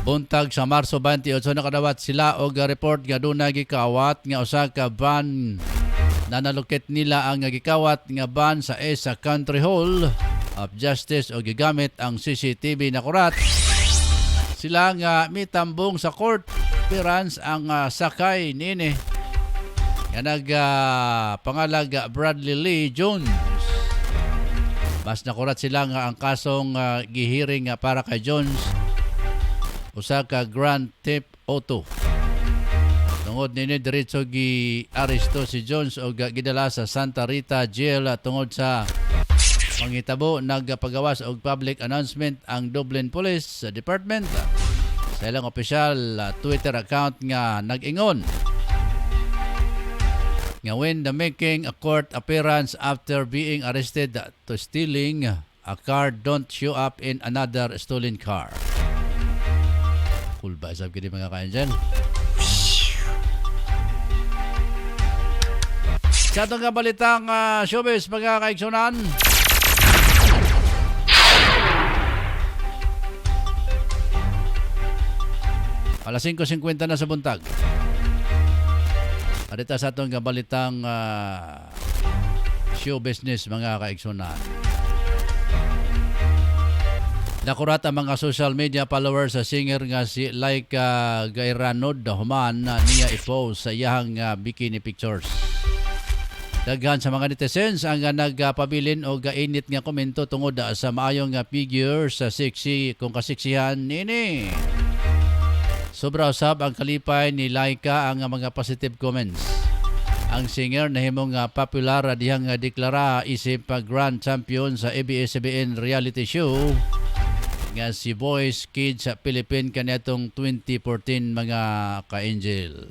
[SPEAKER 7] buntag sa Marso 28 nakadawat sila og report nga dunay gikawat nga usa ka van na nalukit nila ang gikawat nga van sa Esa Country Hall of Justice o gigamit ang CCTV na kurat. Sila nga mitambong sa court appearance ang sakay nini nga pangalag Bradley Lee Jones. Mas nakurat sila nga ang kasong gihiring para kay Jones usa ka Grand Theft Auto. Tungod nini diretso gi-aresto si Jones o gidala sa Santa Rita Jail tungod sa mangitabo. Nagpagawas og public announcement ang Dublin Police Department sa ilang official Twitter account nga nag-ingon nga when making a court appearance after being arrested to stealing a car, don't show up in another stolen car. Cool ba isab kini, mga ka-angel? Sa itong kabalitang showbiz, mga kaigsunan, alas 5:50 na sa buntag. Arita sa itong kabalitang show business, mga kaigsunan. Nakurat ang mga social media followers sa singer nga si Laika Gairanod human niya i-post sa iyang bikini pictures. Daghan sa mga netizens ang nagpabilin o gainit nga komento tungod sa maayong figure sa sexy kung kasiksihan nini. Sobra usab ang kalipay ni Laika ang mga positive comments. Ang singer nahimong popular dihang deklara isip grand champion sa ABS-CBN reality show nga si Voice Kids sa Philippines kaniadtong 2014, mga ka-angel.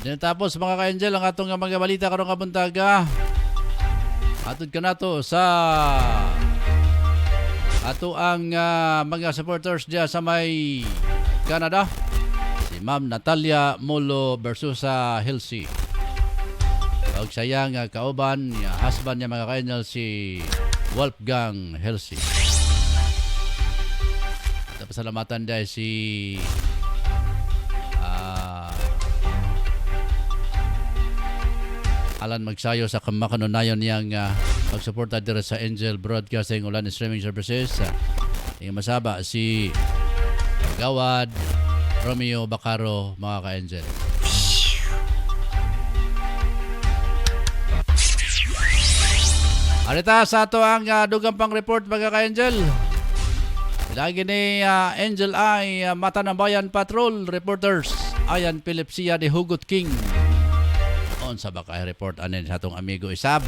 [SPEAKER 7] Tapos mga ka-angel ang atong mga balita karong kabuntaga. Atod ka na to sa ato ang mga supporters diya sa may Canada. Si Ma'am Natalia Molo versus sa Hilsey. Og sayang kauban niya husband niya mga ka-angel si Wolfgang Hilsey. At pasalamatan dahil si Alan Magsayo sa kamakanunayon niyang pagsuporta dito sa Angel Broadcasting Online Streaming Services. Yung masaba si Gawad Romeo Bacaro mga ka-Angel. Arita sa ato ang dugang pang report mga ka-Angel. Lagi ni Angel ay Mata ng Bayan Patrol reporters Ayan Pilipsia de Hugot King. Sa bakay report anin sa atong amigo Isab.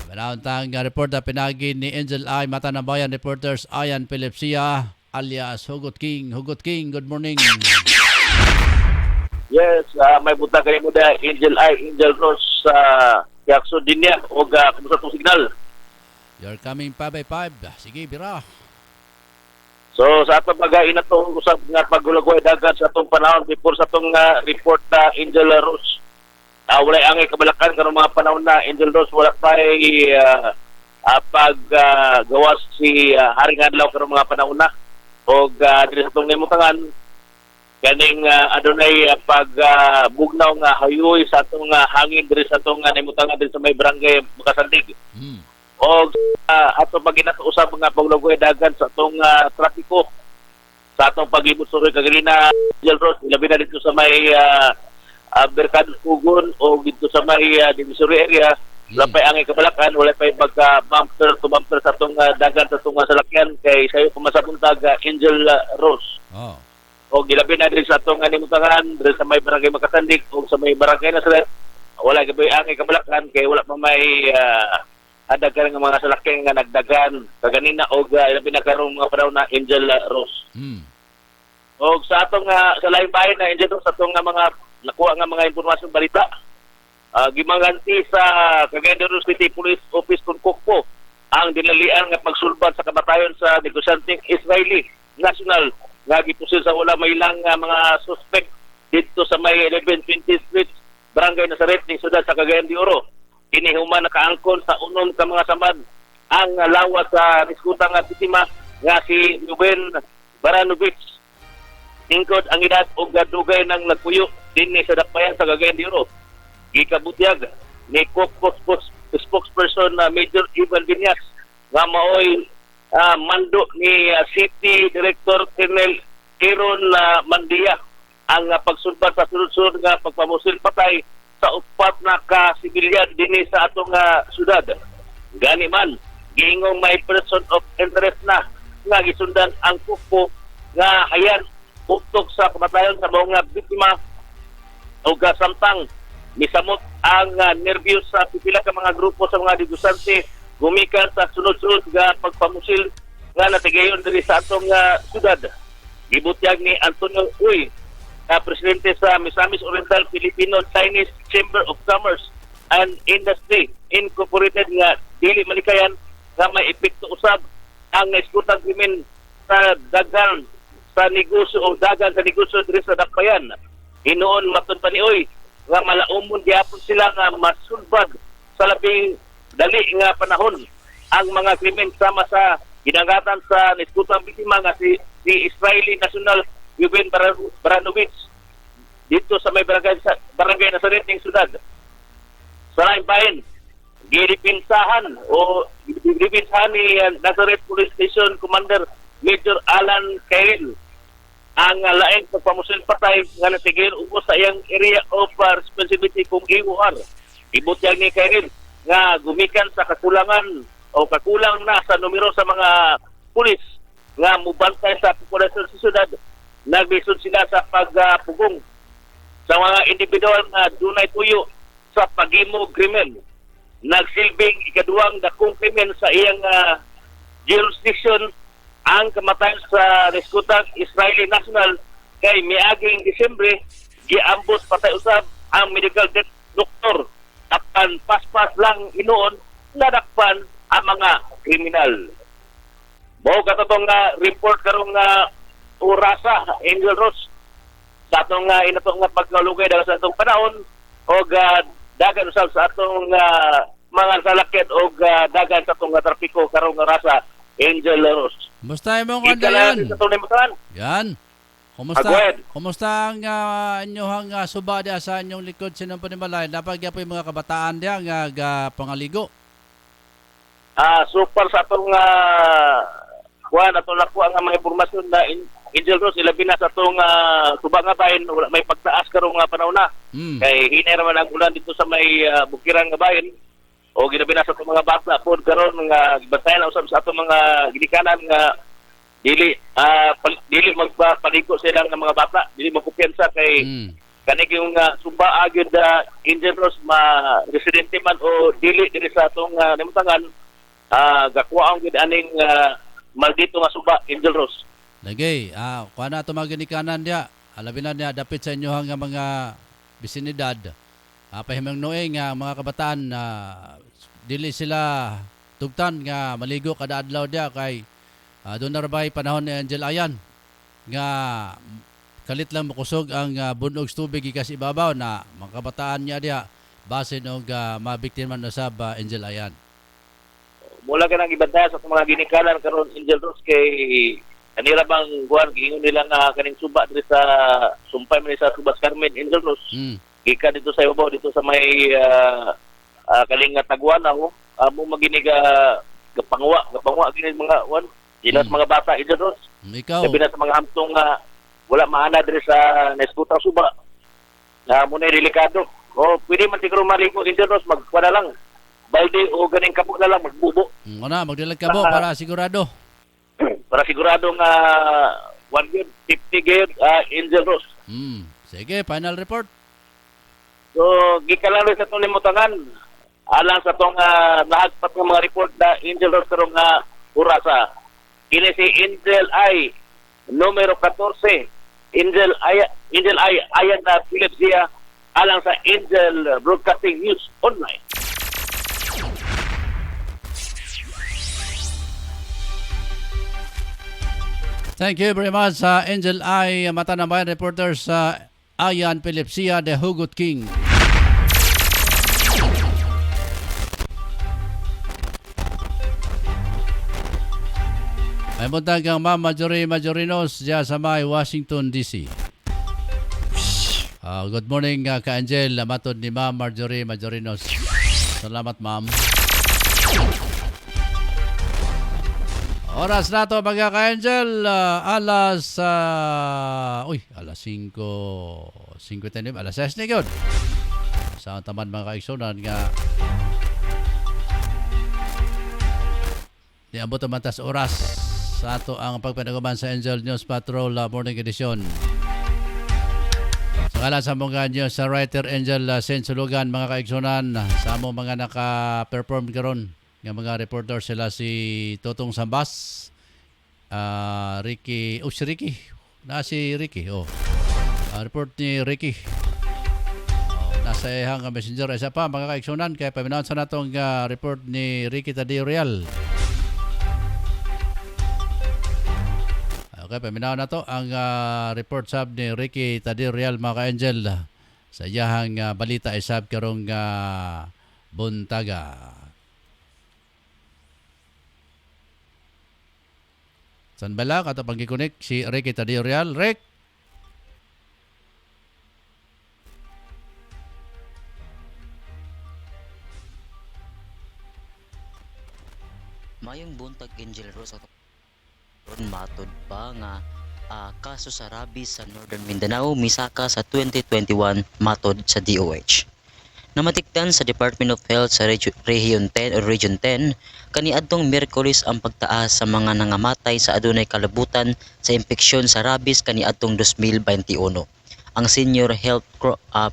[SPEAKER 7] Manauntang report na pinagi ni Angel I Mata ng Bayan reporters Ayan Pilipsia alias Hugot King. Hugot King, good morning.
[SPEAKER 14] Yes, may buta kayo mo na Angel I, Angel Rose sa Yakso din niya o kumusta itong signal.
[SPEAKER 7] You're coming 5 by 5. Sige, bira.
[SPEAKER 14] So sa atong pag-ain na itong usap nga pagulagway dagat sa itong panahon before sa itong report na Angel Rose. Wala angay kabalakan karong mga panahon na Angel Rose wala pa paggawas si Haring Adlaw karong mga panahon na og diri sa tong nimutangan kaning adunay pagbugnaw nga hayoy sa atong hangin diri sa atong nimutangan diri sa may barangay Makasandig. Og ato paginausab nga paglugway dagan sa atong trapiko sa atong pag-ibot suroy kagalina Angel Rose labi na dito sa may Berkado Pugon o dito sa may Divisory area wala pa angay kabalakan wala pa pagka bumper to bumper sa itong dagan sa itong salakyan kay sayo pumasabuntag Angel Rose o gilabi na din sa itong animutangan din sa may barangay Makasandig o sa may barangay Nazaret wala gabay angay kabalakan kay wala pa may adagan ng mga salakyan nga nagdagan kaganina o ilabi na karong mga panahon na Angel Rose o sa atong sa laing bayan na Angel Rose sa itong mga nakuha nga mga impormasyon balita. Gimanganti sa Cagayan de Oro City Police Office Tunkokpo ang dinalian nga pagsulbad sa kamatayon sa negosyanteng Israeli national nga gipusil sa wala may ilang mga suspect dito sa may 1120 Street, Barangay Nazaret ning siyudad sa Cagayan de Oro. Kini human nakaangkon sa unom ka mga samad ang lawas sa diskutang biktima nga si Ruben Baranovich. Tingkod ang edad o gadugay ng nagpuyo din sa dakbayan sa Cagayan de Oro. Gikabutyag ni spokesperson na Major Ivan Viñas nga maoy mando ni City Director Colonel Aaron Mandia ang pagsulbad sa sunod-sunod nga pagpamusil patay sa upat na ka-sibilyan din sa atong syudad. Gani man, giingong may person of interest na nga gisundan ang kupo nga hayan utok sa kamatayon sa mga biktima o samtang misamot ang nervyos sa pipila ka mga grupo sa mga negosante gumikan sa sunod-sunod nga pagpamusil nga natigayon diri sa atong syudad. Gibutyag ni Antonio Uy, presidente sa Misamis Oriental Filipino Chinese Chamber of Commerce and Industry Incorporated nga dili malikayan nga may epekto usab ang naiskutan krimen sa dagan sa negosyo o dagan sa negosyo diri sa dakbayan. Hinoon matud pa ni Uy nga malaumon gyapon sila nga masulbad sa labing dali nga panahon ang mga krimen sama sa ginagatan sa niskutang biktima nga si Israeli National Ruben Baranovich dito sa may barangay Nazaret ning syudad. Sa laing bahin, gidipinsahan ni Nazaret Police Station Commander Major Alan Kael ang laing pagpamusil patay nga natigil ubos sa iyang area of responsibility kung EOR. Ibutyag ni Kael nga gumikan sa kakulangan o kakulang na sa numero sa mga pulis nga mubantay sa populasyon sa syudad. Naglisod sila sa pagpugong sa mga individual nga dunay tuyo sa paghimo krimen. Nagsilbing ikaduhang dakong krimen sa iyang jurisdiction ang kamatayon sa diskutang Israeli National kay miaging Disyembre
[SPEAKER 15] giambos patay usab ang medical doctor. Apan paspas lang inoon nadakpan ang mga kriminal. Mao katong nga report karong nga Urasa, Angel Rose sa atong inatong nga pagkalugay dahil sa atong panahon o dagan usab sa atong mga salakyan o dagan sa atong trapiko karong Urasa, Angel Rose.
[SPEAKER 7] Kumusta imong kandayan? Yan.
[SPEAKER 15] Agwed.
[SPEAKER 7] Kumusta ang inyong suba diya sa inyong likod sinong panimalay? Napagya po yung mga kabataan diya nga pangaligo.
[SPEAKER 15] Super sa atong atong nakuha nga mga impormasyon na Angel Rose, ilabi na sa itong suba nga bayan, wala may pagtaas karong panahon na. Kay hinay naman ang ulan dito sa may bukirang nga bayan. O ginabi na sa itong mga bata po karon nga gibantayan na usab sa itong mga ginikanan nga dili magpaligo sila ng mga bata, dili magkumpiyansa kay kanig yung suba agad Angel Rose residente man o dili sa itong nimutangan gakuha ang aning maldito nga suba Angel Rose.
[SPEAKER 7] Lagi, kuha na ito mga ginikanan diya. Alabi na niya, dapit sa inyo nga mga bisinidad. Pahimang noeng mga kabataan dili sila tugtan nga maligo kada adlaw diya kay doon na rabay panahon ni Angel Ayan nga kalit lang makusog ang bunog tubig ikas ibabaw na mga kabataan niya diya base og mabiktima na sa Angel Ayan.
[SPEAKER 15] Mula ka nang ibantaya sa mga ginikanan karon Angel Rose kay kanira bang buwan giingon nila nga kaning suba diri sa sumpay man sa Subas Carmen Angel Rose. Gikan dito sa ibabaw dito sa may kalinga Taguana mo maginiga gapangwa gini mga wan sila sa mga bata Angel Rose.
[SPEAKER 7] Ikaw.
[SPEAKER 15] Sabi na sa mga hamtong wala maana diri sa Neskutang suba. Na muna delikado. O pwede man siguro maligo Angel Rose magkuha lang. Balde o ganing kapo na lang magbubo.
[SPEAKER 7] Magdilag kabo para sigurado.
[SPEAKER 15] Para sigurado nga 1 good, 50 good Angel Rose.
[SPEAKER 7] Sige, final report.
[SPEAKER 15] So, gikalalo sa itong limutangan. Alang sa itong nahagpat ng mga report na Angel Rose karong Urasa. Kini si Angel I, numero 14. Angel I, ayan na Philip Zia, alang sa Angel Broadcasting News Online.
[SPEAKER 7] Thank you very much sa Angel I, Mata ng Bayan reporter sa Ayan Pilepsia de Hugot King. May buntag ang Ma'am Marjorie Majorinos diya sa may Washington DC. Good morning ka-Angel, matod ni Ma'am Marjorie Majorinos. Salamat ma'am. Oras na to mga ka-Angel, alas 5:59, alas 6 na yun. Sa tamad mga kaigsunan nga niabot ang matas oras sa ato ang pagpanaguman sa Angel News Patrol Morning Edition. Sa kala sa mga news sa writer Angel Saint Sulugan mga kaigsunan, sa mo mga naka-perform karon nga mga reporter sila si Totong Sambas, Ricky, si Ricky, report ni Ricky. Nasa ihang messenger, isa pa mga kaigsunan, kaya paminawan sa natong report ni Ricky Tadeo Real. Okay, paminawan na to ang report sab ni Ricky Tadeo Real mga ka-Angel sa iyahang balita isab karong buntaga. San bala ato pagkikonek si Ricky Tadeo Real. Rick.
[SPEAKER 5] Mayong buntag Angel Rose ron matod pa nga kaso sa rabies sa Northern Mindanao misaka sa 2021 matod sa DOH. Namatikdan sa Department of Health sa Region 10 kaniadtong Miyerkules ang pagtaas sa mga nangamatay sa adunay kalabutan sa impeksyon sa rabies kaniadtong 2021. Ang Senior Health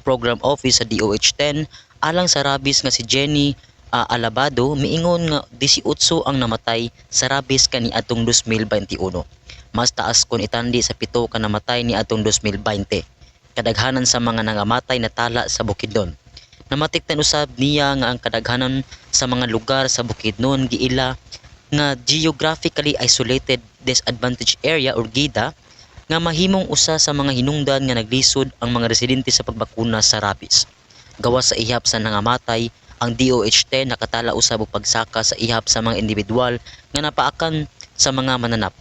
[SPEAKER 5] Program Office sa DOH-10 alang sa rabies nga si Jenny Alabado miingon nga 18 ang namatay sa rabies kaniadtong 2021. Mas taas kon itandi sa 7 ka namatay niadtong 2020. kadaghanan sa mga nangamatay na tala sa Bukidnon. Namatiktan usab niya nga ang kadaghanan sa mga lugar sa Bukidnon giila nga geographically isolated disadvantaged area or GIDA nga mahimong usa sa mga hinungdan nga naglisod ang mga residente sa pagbakuna sa rabies. Gawas sa ihap sa nangamatay, ang DOH-10 nakatala usab og pagsaka sa ihap sa mga individual nga napaakan sa mga mananap.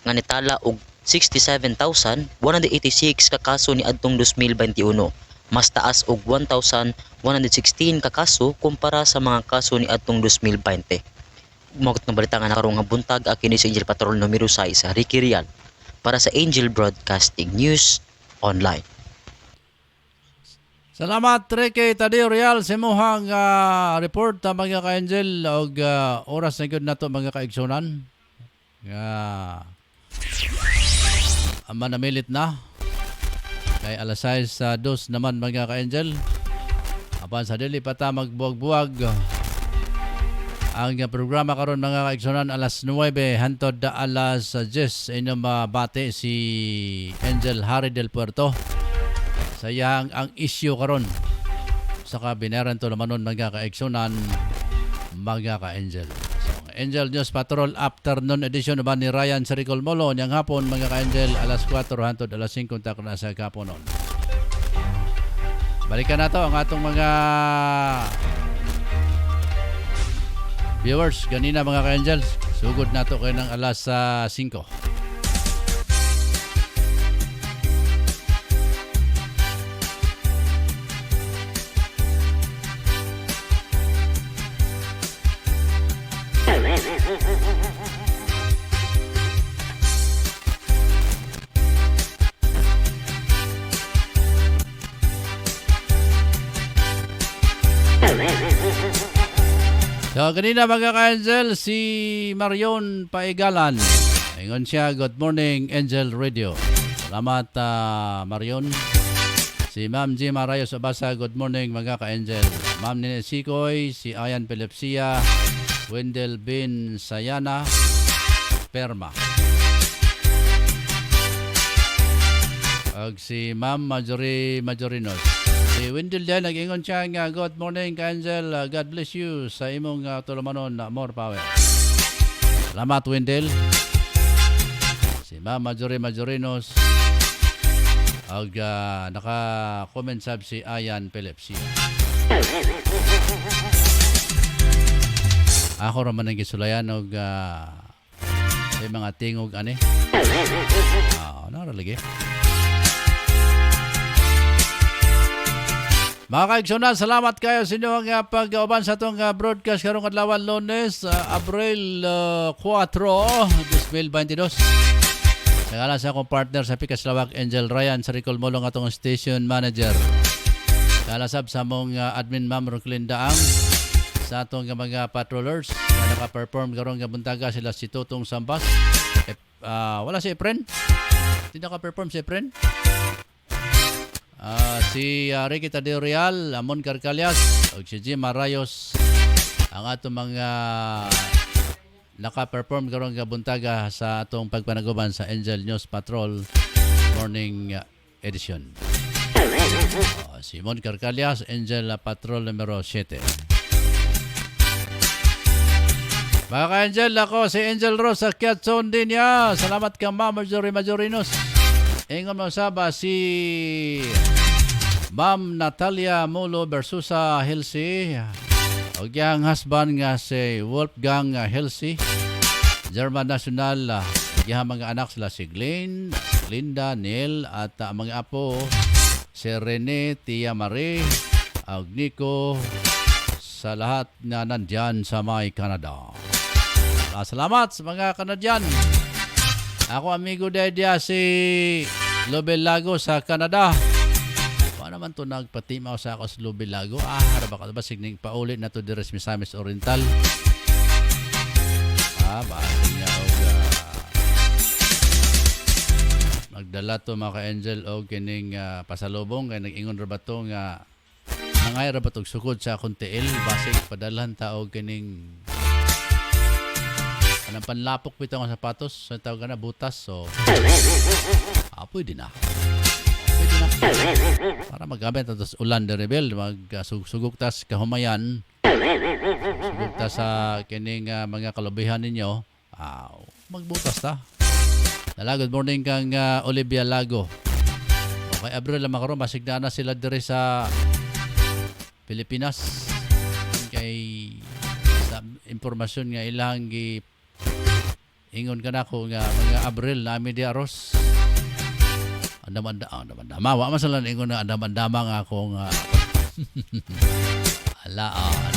[SPEAKER 5] Nga nitala og 67,186 ka kaso ni adtong 2021, mas taas og 1,116 ka kaso kumpara sa mga kaso ni adtong 2020. Umagot ng balita nga nakarong nga buntag kini si Angel Patrol numero 6 Ricky Rial para sa Angel Broadcasting News Online.
[SPEAKER 7] Salamat Ricky Tadeo Real sa imuhang report mga ka-Angel og oras na gyud nato mga kaigsunan. Manamilit na kay alas 6:02 naman mga ka-Angel. Apan sa dili pa ta magbuwag-buwag ang programa karon mga kaigsunan alas 9 hantod alas 10 inyong mabati si Angel Harry del Puerto. Sayang ang issue karon sa kabineran to naman mga kaigsunan mga ka-Angel. Angel News Patrol Afternoon Edition naman ni Ryan Saricol Molo niyang hapon mga ka-Angel alas 4 hantod alas 5 tak na sa kaponon. Balikan nato ang atong mga viewers ganina mga ka-Angel. Sugod nato kayo ng alas 5. So, kanina mga ka-Angel, si Marion Paigalan. Ingon siya, good morning, Angel Radio. Salamat, Marion. Si Ma'am G. Marayos Abasa, good morning, mga ka-Angel. Ma'am Nene Sikoy, si Ayan Pelepsia, Wendell Bin Sayana, Perma. Ag si Ma'am Majorinos. Si Wendell din, nag-ingon siya nga, good morning, Angel. God bless you sa imong tulumanon na more power. Salamat, Wendell. Si Ma'am Majorinos. Ag naka-comment sab si Ayan Pelepsia. Ako raman ang gisulayan og mga tingog ani. Naralagi. Mga kaigsunan, salamat kayo sa inyo ang pag-uban sa itong broadcast karong adlaw Lunes, Abril 4, 2022. Nagala sa akong partner sa Pikas Lawak, Angel Ryan, sa Ricol Molong atong station manager. Kalasab sa mong admin ma'am Roklin Daang, sa atong mga patrollers na naka-perform karong buntaga sila si Tutong Sambas. Wala si Efren? Hindi naka-perform si Efren? Si Ricky Tadeo Real, Amon Carcalias, o si Jim Marayos, ang atong mga naka-perform karong buntaga sa atong pagpanaguban sa Angel News Patrol Morning Edition. Si Mon Carcalias, Angel Patrol numero 7. Mga ka-Angel, ako si Angel Rose sa Kiatson din niya. Salamat ka Ma'am Majorinos. Ingon mo saba si Ma'am Natalia Molo Versusa Helsi. O yang husband nga si Wolfgang Helsi. German National. Yang mga anak sila si Glenn, Linda, Neil at mga apo si Rene, Tia Marie, Nico, sa lahat na nandyan sa may Canada. Salamat sa mga Canadian. Ako amigo Dedia si Lobelago sa Canada. Paano naman ito nagpatimaw sa ako sa Lobelago? Harap ako ba signing paulit na ito di Misamis Oriental? Bakit niya magdala to mga ka-Angel o kining pasalubong kaya nag-ingon rabato nga nangay rabatog sukod sa akong tiil basig padalhan tao kining anong panlapok pito ng sapatos sa tawag na butas so pwede na Pwede na. Para magamit at ulan de rebel magsugug tas kahumayan. Sugug ta sa kining mga kalubihan ninyo. Magbutas ta. Good morning kang Olivia Lago. Okay, Abril lang makaroon masigda na sila dire sa Pilipinas. Kay sa impormasyon nga ilang ingon ka na ko nga mga Abril na di aros. Andamandama. Wa man sila ingon na andamandama nga ako nga.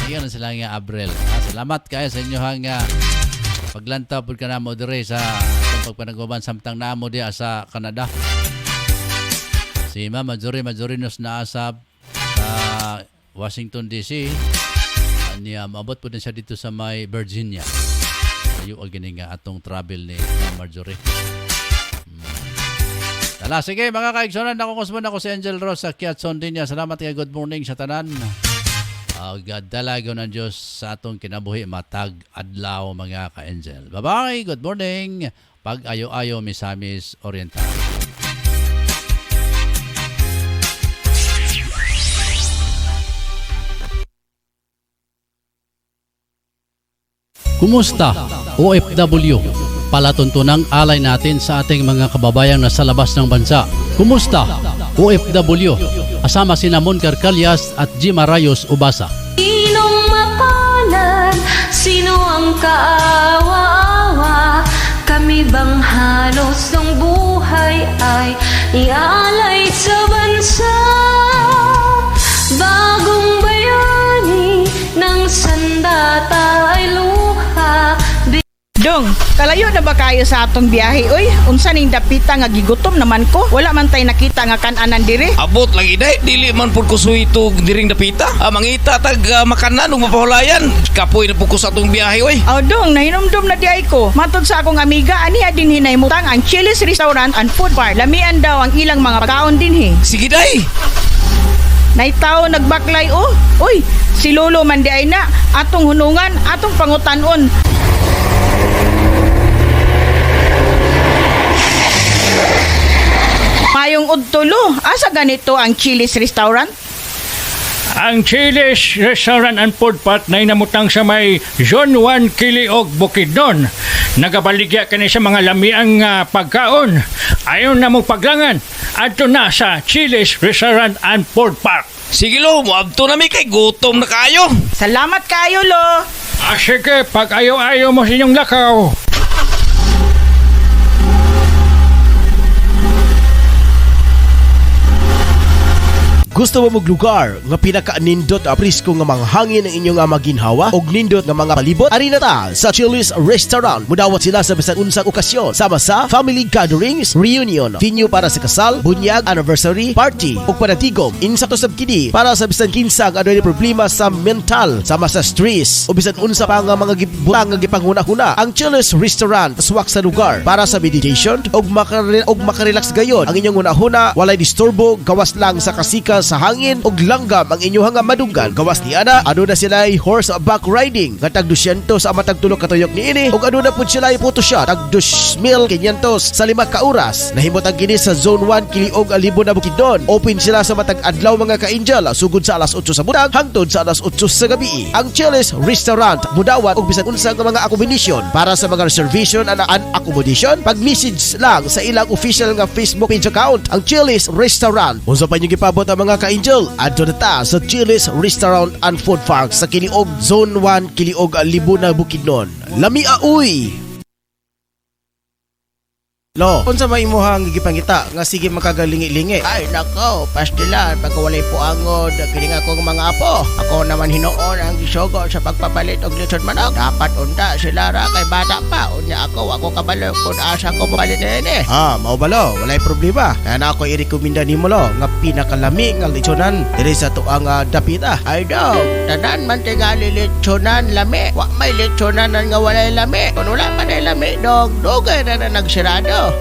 [SPEAKER 7] Yan sila nga Abril. Salamat kayo sa inyo nga paglantaw po ka na mo dire sa pagpanaguban samtang na mo diya sa Canada. Si Ma'am Majorinos na sa Washington DC. Maabot po din siya dito sa may Virginia. Ayo gini nga atong travel ni Ma'am Marjorie. Tala, sige mga kaigsonan, nakukusman ako si Angel Rose sa Kiatson din niya. Salamat kay good morning sa tanan. Dalago ng Diyos sa atong kinabuhi matag adlaw mga ka-angel. Bye-bye, good morning. Pag ayo-ayo Misamis Oriental. Kumusta OFW? Palatuntunang alay natin sa ating mga kababayang nasa labas ng bansa. Kumusta OFW? Asama sina Mon Carcalias at Jim Arayos Ubasa.
[SPEAKER 2] Sinong mapalad? Sino ang kaawa-awa? Kami bang halos ng buhay ay ialay sa bansa? Bagong bayani ng sandata ay luha.
[SPEAKER 8] Dong, kalayo na ba kayo sa atong biyahe? Uy, unsa ning dapita nga gigutom naman ko? Wala man tay nakita nga kananan dire.
[SPEAKER 9] Abot lagi day, dili man pud ko suwito diring dapita. Mangita tag makanan ug mapahulayan. Kapoy na pud ko sa atong biyahe oy.
[SPEAKER 8] Dong, nahinomdom na di ay ko. Matod sa akong amiga, aniya din hinahimutang ang Chili's Restaurant and Food Bar. Lamian daw ang ilang mga pagkaon din he.
[SPEAKER 9] Sige day.
[SPEAKER 8] Naitaw nagbaklay Uy, si Lolo man di ay na atong hunungan, atong pangutanon. Mayong udtulo, asa ganito ang Chili's Restaurant?
[SPEAKER 10] Ang Chili's Restaurant and Food Park na inamutang sa may Zone 1 Kiliog, Bukidnon. Nagabaligya ka sa mga lamiang pagkaon. Ayaw na mong paglangan. Adto na sa Chili's Restaurant and Food Park.
[SPEAKER 9] Sige lo, muabto na mi kay gutom na kayo.
[SPEAKER 8] Salamat kayo lo.
[SPEAKER 10] Sige, pag ayaw-ayaw mo sa inyong lakaw.
[SPEAKER 1] Gusto mo maglugar nga pinaka-nindot aprisko nga manghangin ang inyong maginhawa og nindot nga mga palibot? Ari na ta sa Chili's Restaurant. Mudawat sila sa bisan unsang okasyon sama sa family gatherings, reunion, venue para sa kasal, bunyag, anniversary, party ug panatigom. Insa to sab kini para sa bisan kinsa nga adunay problema sa mental sama sa stress o bisan unsa pa nga mga gibutang nga gipanghuna-huna. Ang Chili's Restaurant swak sa lugar para sa meditation ug makarelax gayon. Ang inyong hunahuna walay disturbo, gawas lang sa kasika sa hangin ug langgam ang inyong madunggan. Gawas ni ana, ano na sila horseback riding nga tag 200 sa matag tulo ka tuyok niini ug ano na pud sila photoshoot tag 2,500 sa 5 ka oras. Nahimot ang kini sa Zone 1 Kiliog, Alibo na Bukidnon. Open sila sa matag adlaw mga ka-angel sugod sa alas 8 sa buntag hangtod sa alas 8 sa gabi. Ang Chili's Restaurant mudawat og bisan unsa nga mga accommodation. Para sa mga reservation and accommodation, pag-message lang sa ilang official nga Facebook page account, ang Chili's Restaurant. Unsa pa niyo gipabot ang mga ka-angel? Adto na ta sa Chili's Restaurant and Food Park sa Kiliog, Zone 1 Kiliog, Alibo na Bukidnon. Lamia uy! Lo, unsa may imuhang gigipangita nga sige makagalingi-lingi? Ay nako, pastilan pagkawalay po angod kini nga akong mga apo. Ako naman hinuon ang gisugo sa pagpapalit og lechon manok. Dapat unda sila ra kay bata pa. Unya ako kabalo kun asa ko papalit ini. Mao balo, walay problema. Kaya na ako i-rekomenda nimo lo nga pinakalami nga lechonan diri sa tuang dapita. Ay daw, tanan man tingali lechonan lami. Wa may lechonan nga walay lami. Kun wala pa lami dog, dugay na nagsirado.
[SPEAKER 8] lo.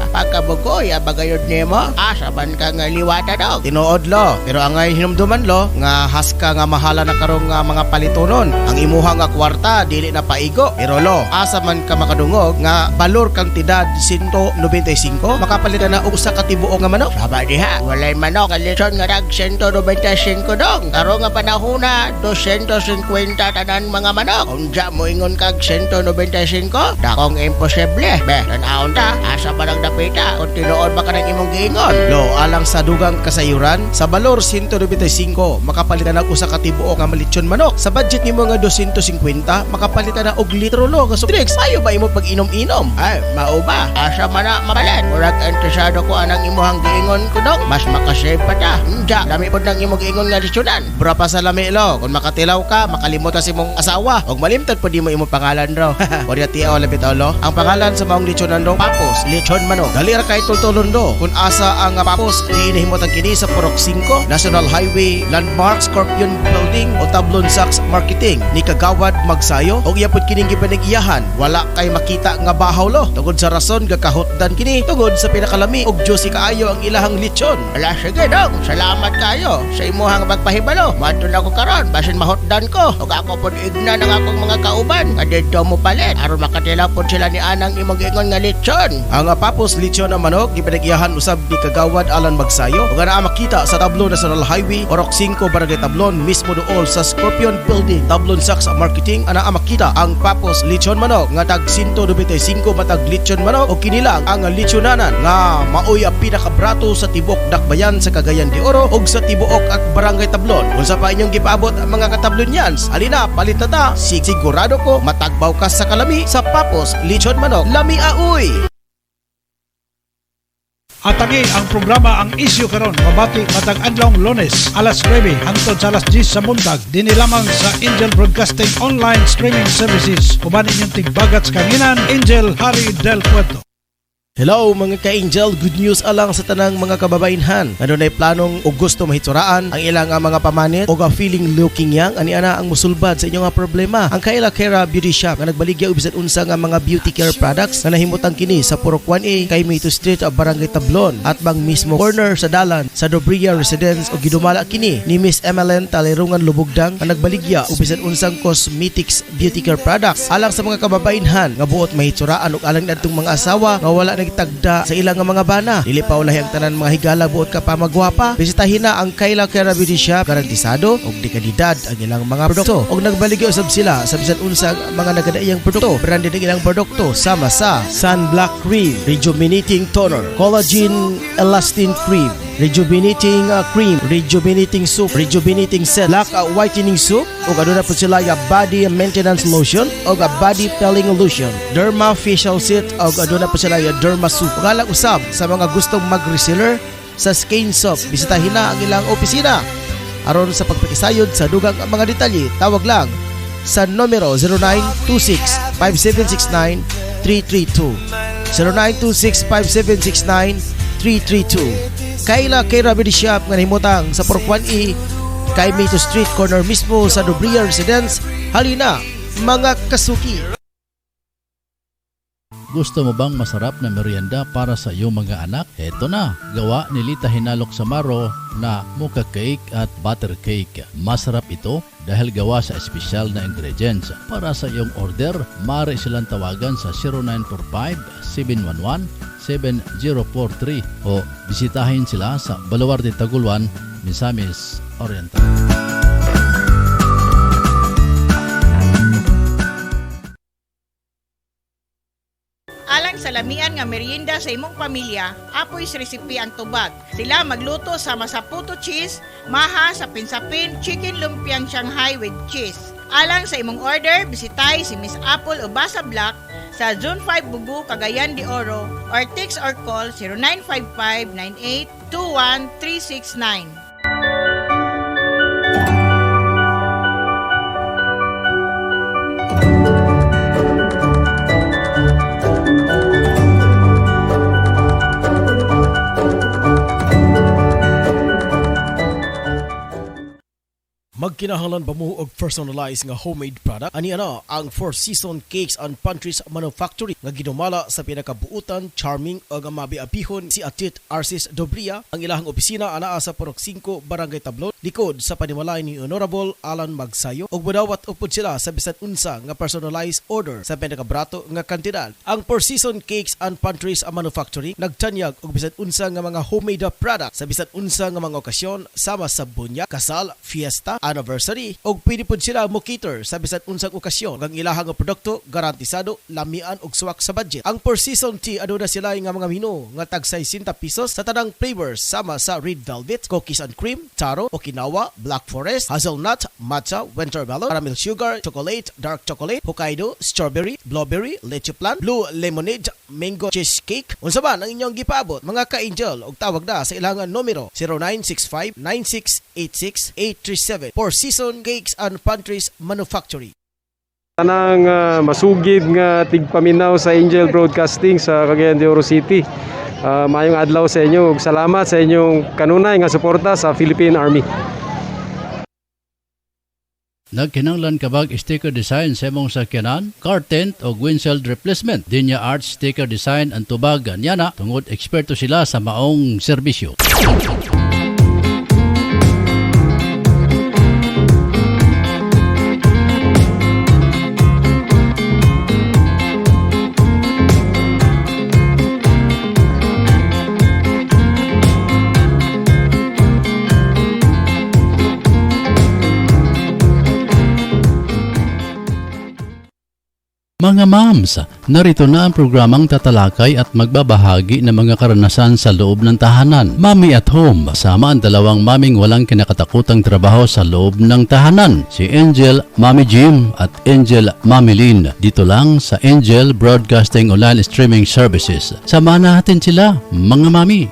[SPEAKER 8] Pagkabugoy, abagayod nimo. Asa man ka nga liwata dog.
[SPEAKER 1] Tinuod lo, pero angay hinumduman lo nga haska nga mahala na karong nga mga palitonon. Ang imuha nga kwarta dili na paigo. Pero lo, asa man ka makadungog nga balor kantidad 195 makapalitan na og usa ka tibuok nga manok.
[SPEAKER 8] Saba diha, walay manok nga lechon nga dag 195 dong. Karo nga panahona 250 tanan mga manok. Unja mo ingon kag 195? Dakong imposible. Be, tanaon ta, asa ba nang dapita? Kung tinuod ba ka ng imong giingon?
[SPEAKER 1] Lo, alang sa dugang kasayuran, sa balor 195 makapalitan na og usa ka tibuok nga malitsyon manok. Sa budget nimo nga 250 makapalitan na og litro lo nga soft drinks. Ayo ba imo pag-inom-inom?
[SPEAKER 8] Ay, mao ba? Asa man na mabalan? Murag interesado ko anang imuhang giingon ko dong. Mas makasave pa ta. Unja, dami pod nang imong giingon nga lechonan.
[SPEAKER 1] Bra pa sa lami lo, kung makatilaw ka, makalimutan si mong asawa. Og malimtad pa di mo imong pangalan raw. Wala tiaw lapit lo. Ang pangalan sa maong lechonan do, Papos, lechon manok. Dali ra kay tultulon do. Kung asa ang Papos, diinihimot ang kini sa Purok 5, National Highway, Landmark Scorpion Building o Tablon Sachs Marketing ni Kagawad Magsayo. Og iyapod kining gipanag-iyahan, wala kay makita nga bahaw lo. Tungod sa rason gakahotdan kini tungod sa pinakalami og juicy kaayo ang ilahang lechon.
[SPEAKER 8] Ala, sige dong. Salamat kayo sa imuhang magpahibalo. Madun ako karon, basin mahotdan ko. Og ako pod igna ng akong mga kauban. Kadito mo palit. Aron makatilaw pod sila ni anang imong giingon nga lechon.
[SPEAKER 1] Ang Papos lechon ang manok gipanag-iyahan usab ni Kagawad Alan Magsayo. Ug ana makita sa Tablon National Highway, Orok 5, Barangay Tablon, mismo dool sa Scorpion Building, Tablon Sachs Marketing. Ana makita ang Papos lechon manok nga tag 195 matag lechon manok o kinilang ang lechonanan nga maoy ang pinakabrato sa tibok dakbayan sa Cagayan de Oro ug sa tibuok at Barangay Tablon. Unsa pa inyong gipaabot ang mga katablonyans? Alina, palit na ta. Sigurado ko matagbaw ka sa kalami sa Papos lechon manok. Lami aoy.
[SPEAKER 11] Atangi ang programa ang isyu karon mabati matag adlong Lunes alas 9 hangtod sa alas 10 sa buntag dinhi lamang sa Angel Broadcasting Online Streaming Services. Uban inyong tigbagat sa kanginan, Angel Harry Del Puerto.
[SPEAKER 1] Hello mga ka-Angel, good news alang sa tanang mga kababainhan. Ano na'y planong o gusto mahitsuraan ang ilang mga pamanit o feeling looking young, ani ana ang musulbad sa inyong problema. Ang Kayla Kera Beauty Shop nga nagbaligya og bisan unsa nga mga beauty care products nga nahimutang kini sa Purok 1A, kay Mito Street, Barangay Tablon at bang mismo corner sa dalan sa Dobria Residence o gidumala kini ni Miss Emeline Talerungan Lubugdang nga nagbaligya og bisan unsang cosmetics beauty care products alang sa mga kababainhan nga buot mahitsuraan og alang nadtong mga asawa nga wala tagda sa ilang mga bana. Dili pa ulahi ang tanan mga higala buot ka pa magwapa. Bisitahin na ang Kayla Kera Beauty Shop, garantisado og di kalidad ang ilang mga produkto. Og nagbaligya usab sila sa bisan unsang mga nagadaiyang produkto. Branded ang ilang produkto sama sa Sun Black Cream, Rejuvenating Toner, Collagen Elastin Cream, Rejuvenating Cream, Rejuvenating Soup, Rejuvenating Set, Black Whitening Soup, o aduna po sila yung Body Maintenance Lotion o Body Pelling Lotion, Derma Facial Set o aduna po sila yung Derma Soup. O galang usab sa mga gustong mag-reseller sa Skin Soap, bisitahin na ang ilang opisina. Aron sa pagpakisayod sa dugang mga detalye, tawag lang sa numero 0926-5769-332 0926-5769-332. Kayla Kera Beauty Shop nga nahimutang sa Purok 1E, kay Mito Street, corner mismo sa Dobria Residence. Halina mga kasuki.
[SPEAKER 7] Gusto mo bang masarap na merienda para sa iyong mga anak? Eto na, gawa ni Lita Hinalok Samaro na mocha cake at butter cake. Masarap ito dahil gawa sa espesyal na ingredients. Para sa iyong order, maaari silang tawagan sa 0945-711-7043 o bisitahin sila sa Baluarte Taguluan, Misamis Oriental.
[SPEAKER 8] Alang sa lamian nga merienda sa imong pamilya, Apoy's Recipe ang tubag. Sila magluto sa masaputo cheese, maha sa pinsapin, chicken lumpiang Shanghai with cheese. Alang sa imong order, bisitay si Miss Apple o Basa Black sa Zone 5 Bugu, Cagayan de Oro or text or call 0955-9821-369.
[SPEAKER 1] Magkinahanglan ba mo og personalized nga homemade product? Ani ana ang Four Seasons Cakes and Pantries Manufactory nga ginumala sa pinakabuutan, charming ug mabiabihon si Atit Arcis Dobria. Ang ilahang opisina anaa sa Purok 5, Barangay Tablon, likod sa panimalay ni Honorable Alan Magsayo, ug modawat upod sila sa bisan unsa nga personalized order sa pinakabrato nga kantidad. Ang Four Seasons Cakes and Pantries Manufactory nagtanyag og bisan unsa nga mga homemade product sa bisan unsa nga mga okasyon sama sa bunya, kasal, fiesta, anniversary, og pwede pud sila mo cater sa bisan unsang okasyon. Ang ilahang produkto garantisado, lamian og suwak sa budget. Ang Four Seasons Tea aduna sila nga mga menu nga tag 60 pesos sa tanang flavors sama sa red velvet, cookies and cream, taro, Okinawa, black forest, hazelnut, matcha, wintermelon, caramel sugar, chocolate, dark chocolate, Hokkaido, strawberry, blueberry, leche plan, blue lemonade, mango cheesecake. Unsa man ang inyong gipaabot mga ka-angel, og tawag na sa ilangan numero 0965 9686 837 Four Seasons Cakes and Pantries Manufactory.
[SPEAKER 12] Tanang masugid nga tigpaminaw sa Angel Broadcasting sa Cagayan de Oro City. Mayong adlaw sa inyo ug salamat sa inyong kanunay nga suporta sa Philippine Army.
[SPEAKER 7] Nagkinanglan kabag sticker design sa imong sakyanan, car tent o windshield replacement. Dinya Art Sticker Design ang tubag anyana tungod eksperto sila sa maong serbisyo. Mga moms, narito na ang programang tatalakay at magbabahagi ng mga karanasan sa loob ng tahanan. Mommy at Home, kasama ang dalawang maming walang kinakatakutang trabaho sa loob ng tahanan. Si Angel Mommy Jim at Angel Mommy Lynn. Dito lang sa Angel Broadcasting Online Streaming Services. Samahan natin sila, mga mami.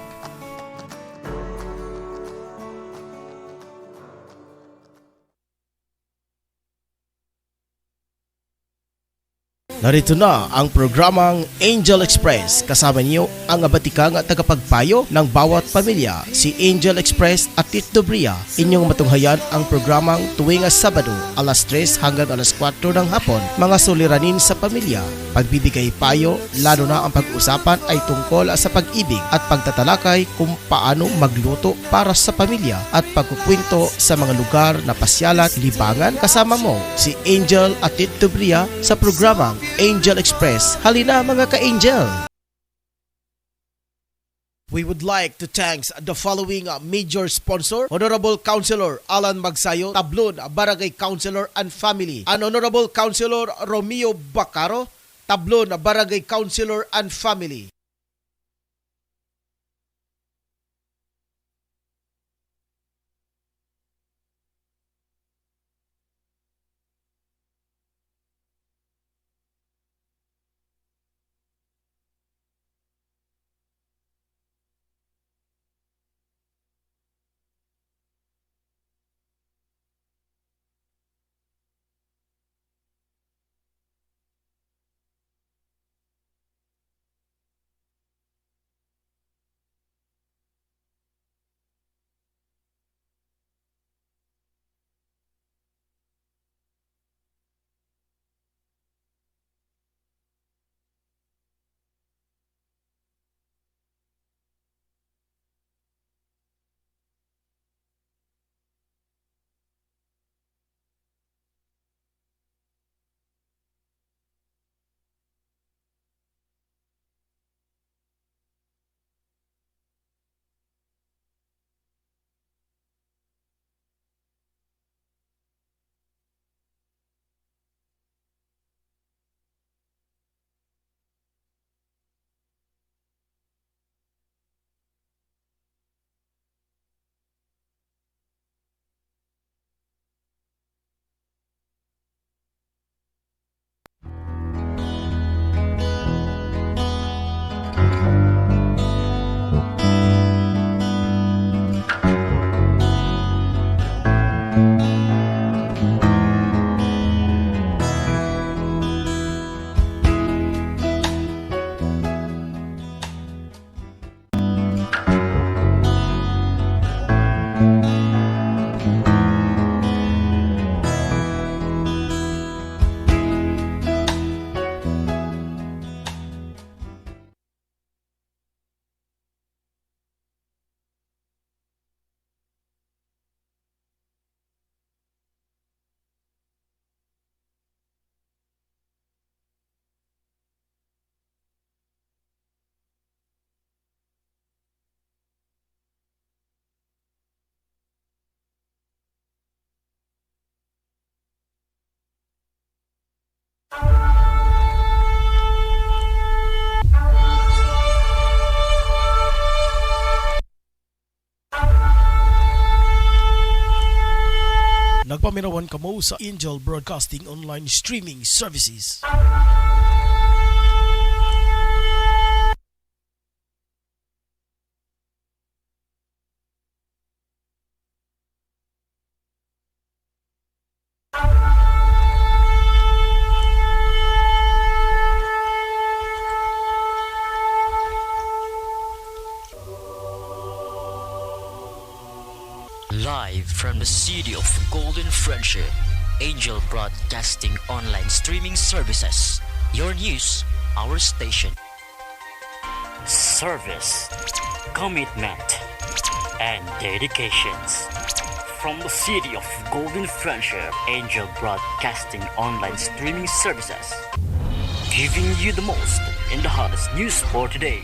[SPEAKER 1] Narito na ang programang Angel Express. Kasama niyo ang abatikang at tagapagpayo ng bawat pamilya, si Angel Express at Tito Bria. Inyong matunghayan ang programang tuwing Sabado, alas 3 hanggang alas 4 ng hapon. Mga suliranin sa pamilya, pagbibigay payo, lalo na ang pag-usapan ay tungkol sa pag-ibig at pagtatalakay kung paano magluto para sa pamilya at pagkukwento sa mga lugar na pasyalan, libangan. Kasama mo si Angel at Tito Bria sa programang Angel Express. Halina mga ka-angel! We would like to thank the following major sponsor: Honorable Councilor Alan Magsayo, Tablon Barangay Councilor and Family, and Honorable Councilor Romeo Bacaro, Tablon Barangay Councilor and Family. Nagpaminawan kamo sa Angel Broadcasting Online Streaming Services.
[SPEAKER 6] Live from the city of Golden Friendship, Angel Broadcasting Online Streaming Services. Your news, our station. Service, commitment, and dedications. From the city of Golden Friendship, Angel Broadcasting Online Streaming Services. Giving you the most in the hottest news for today.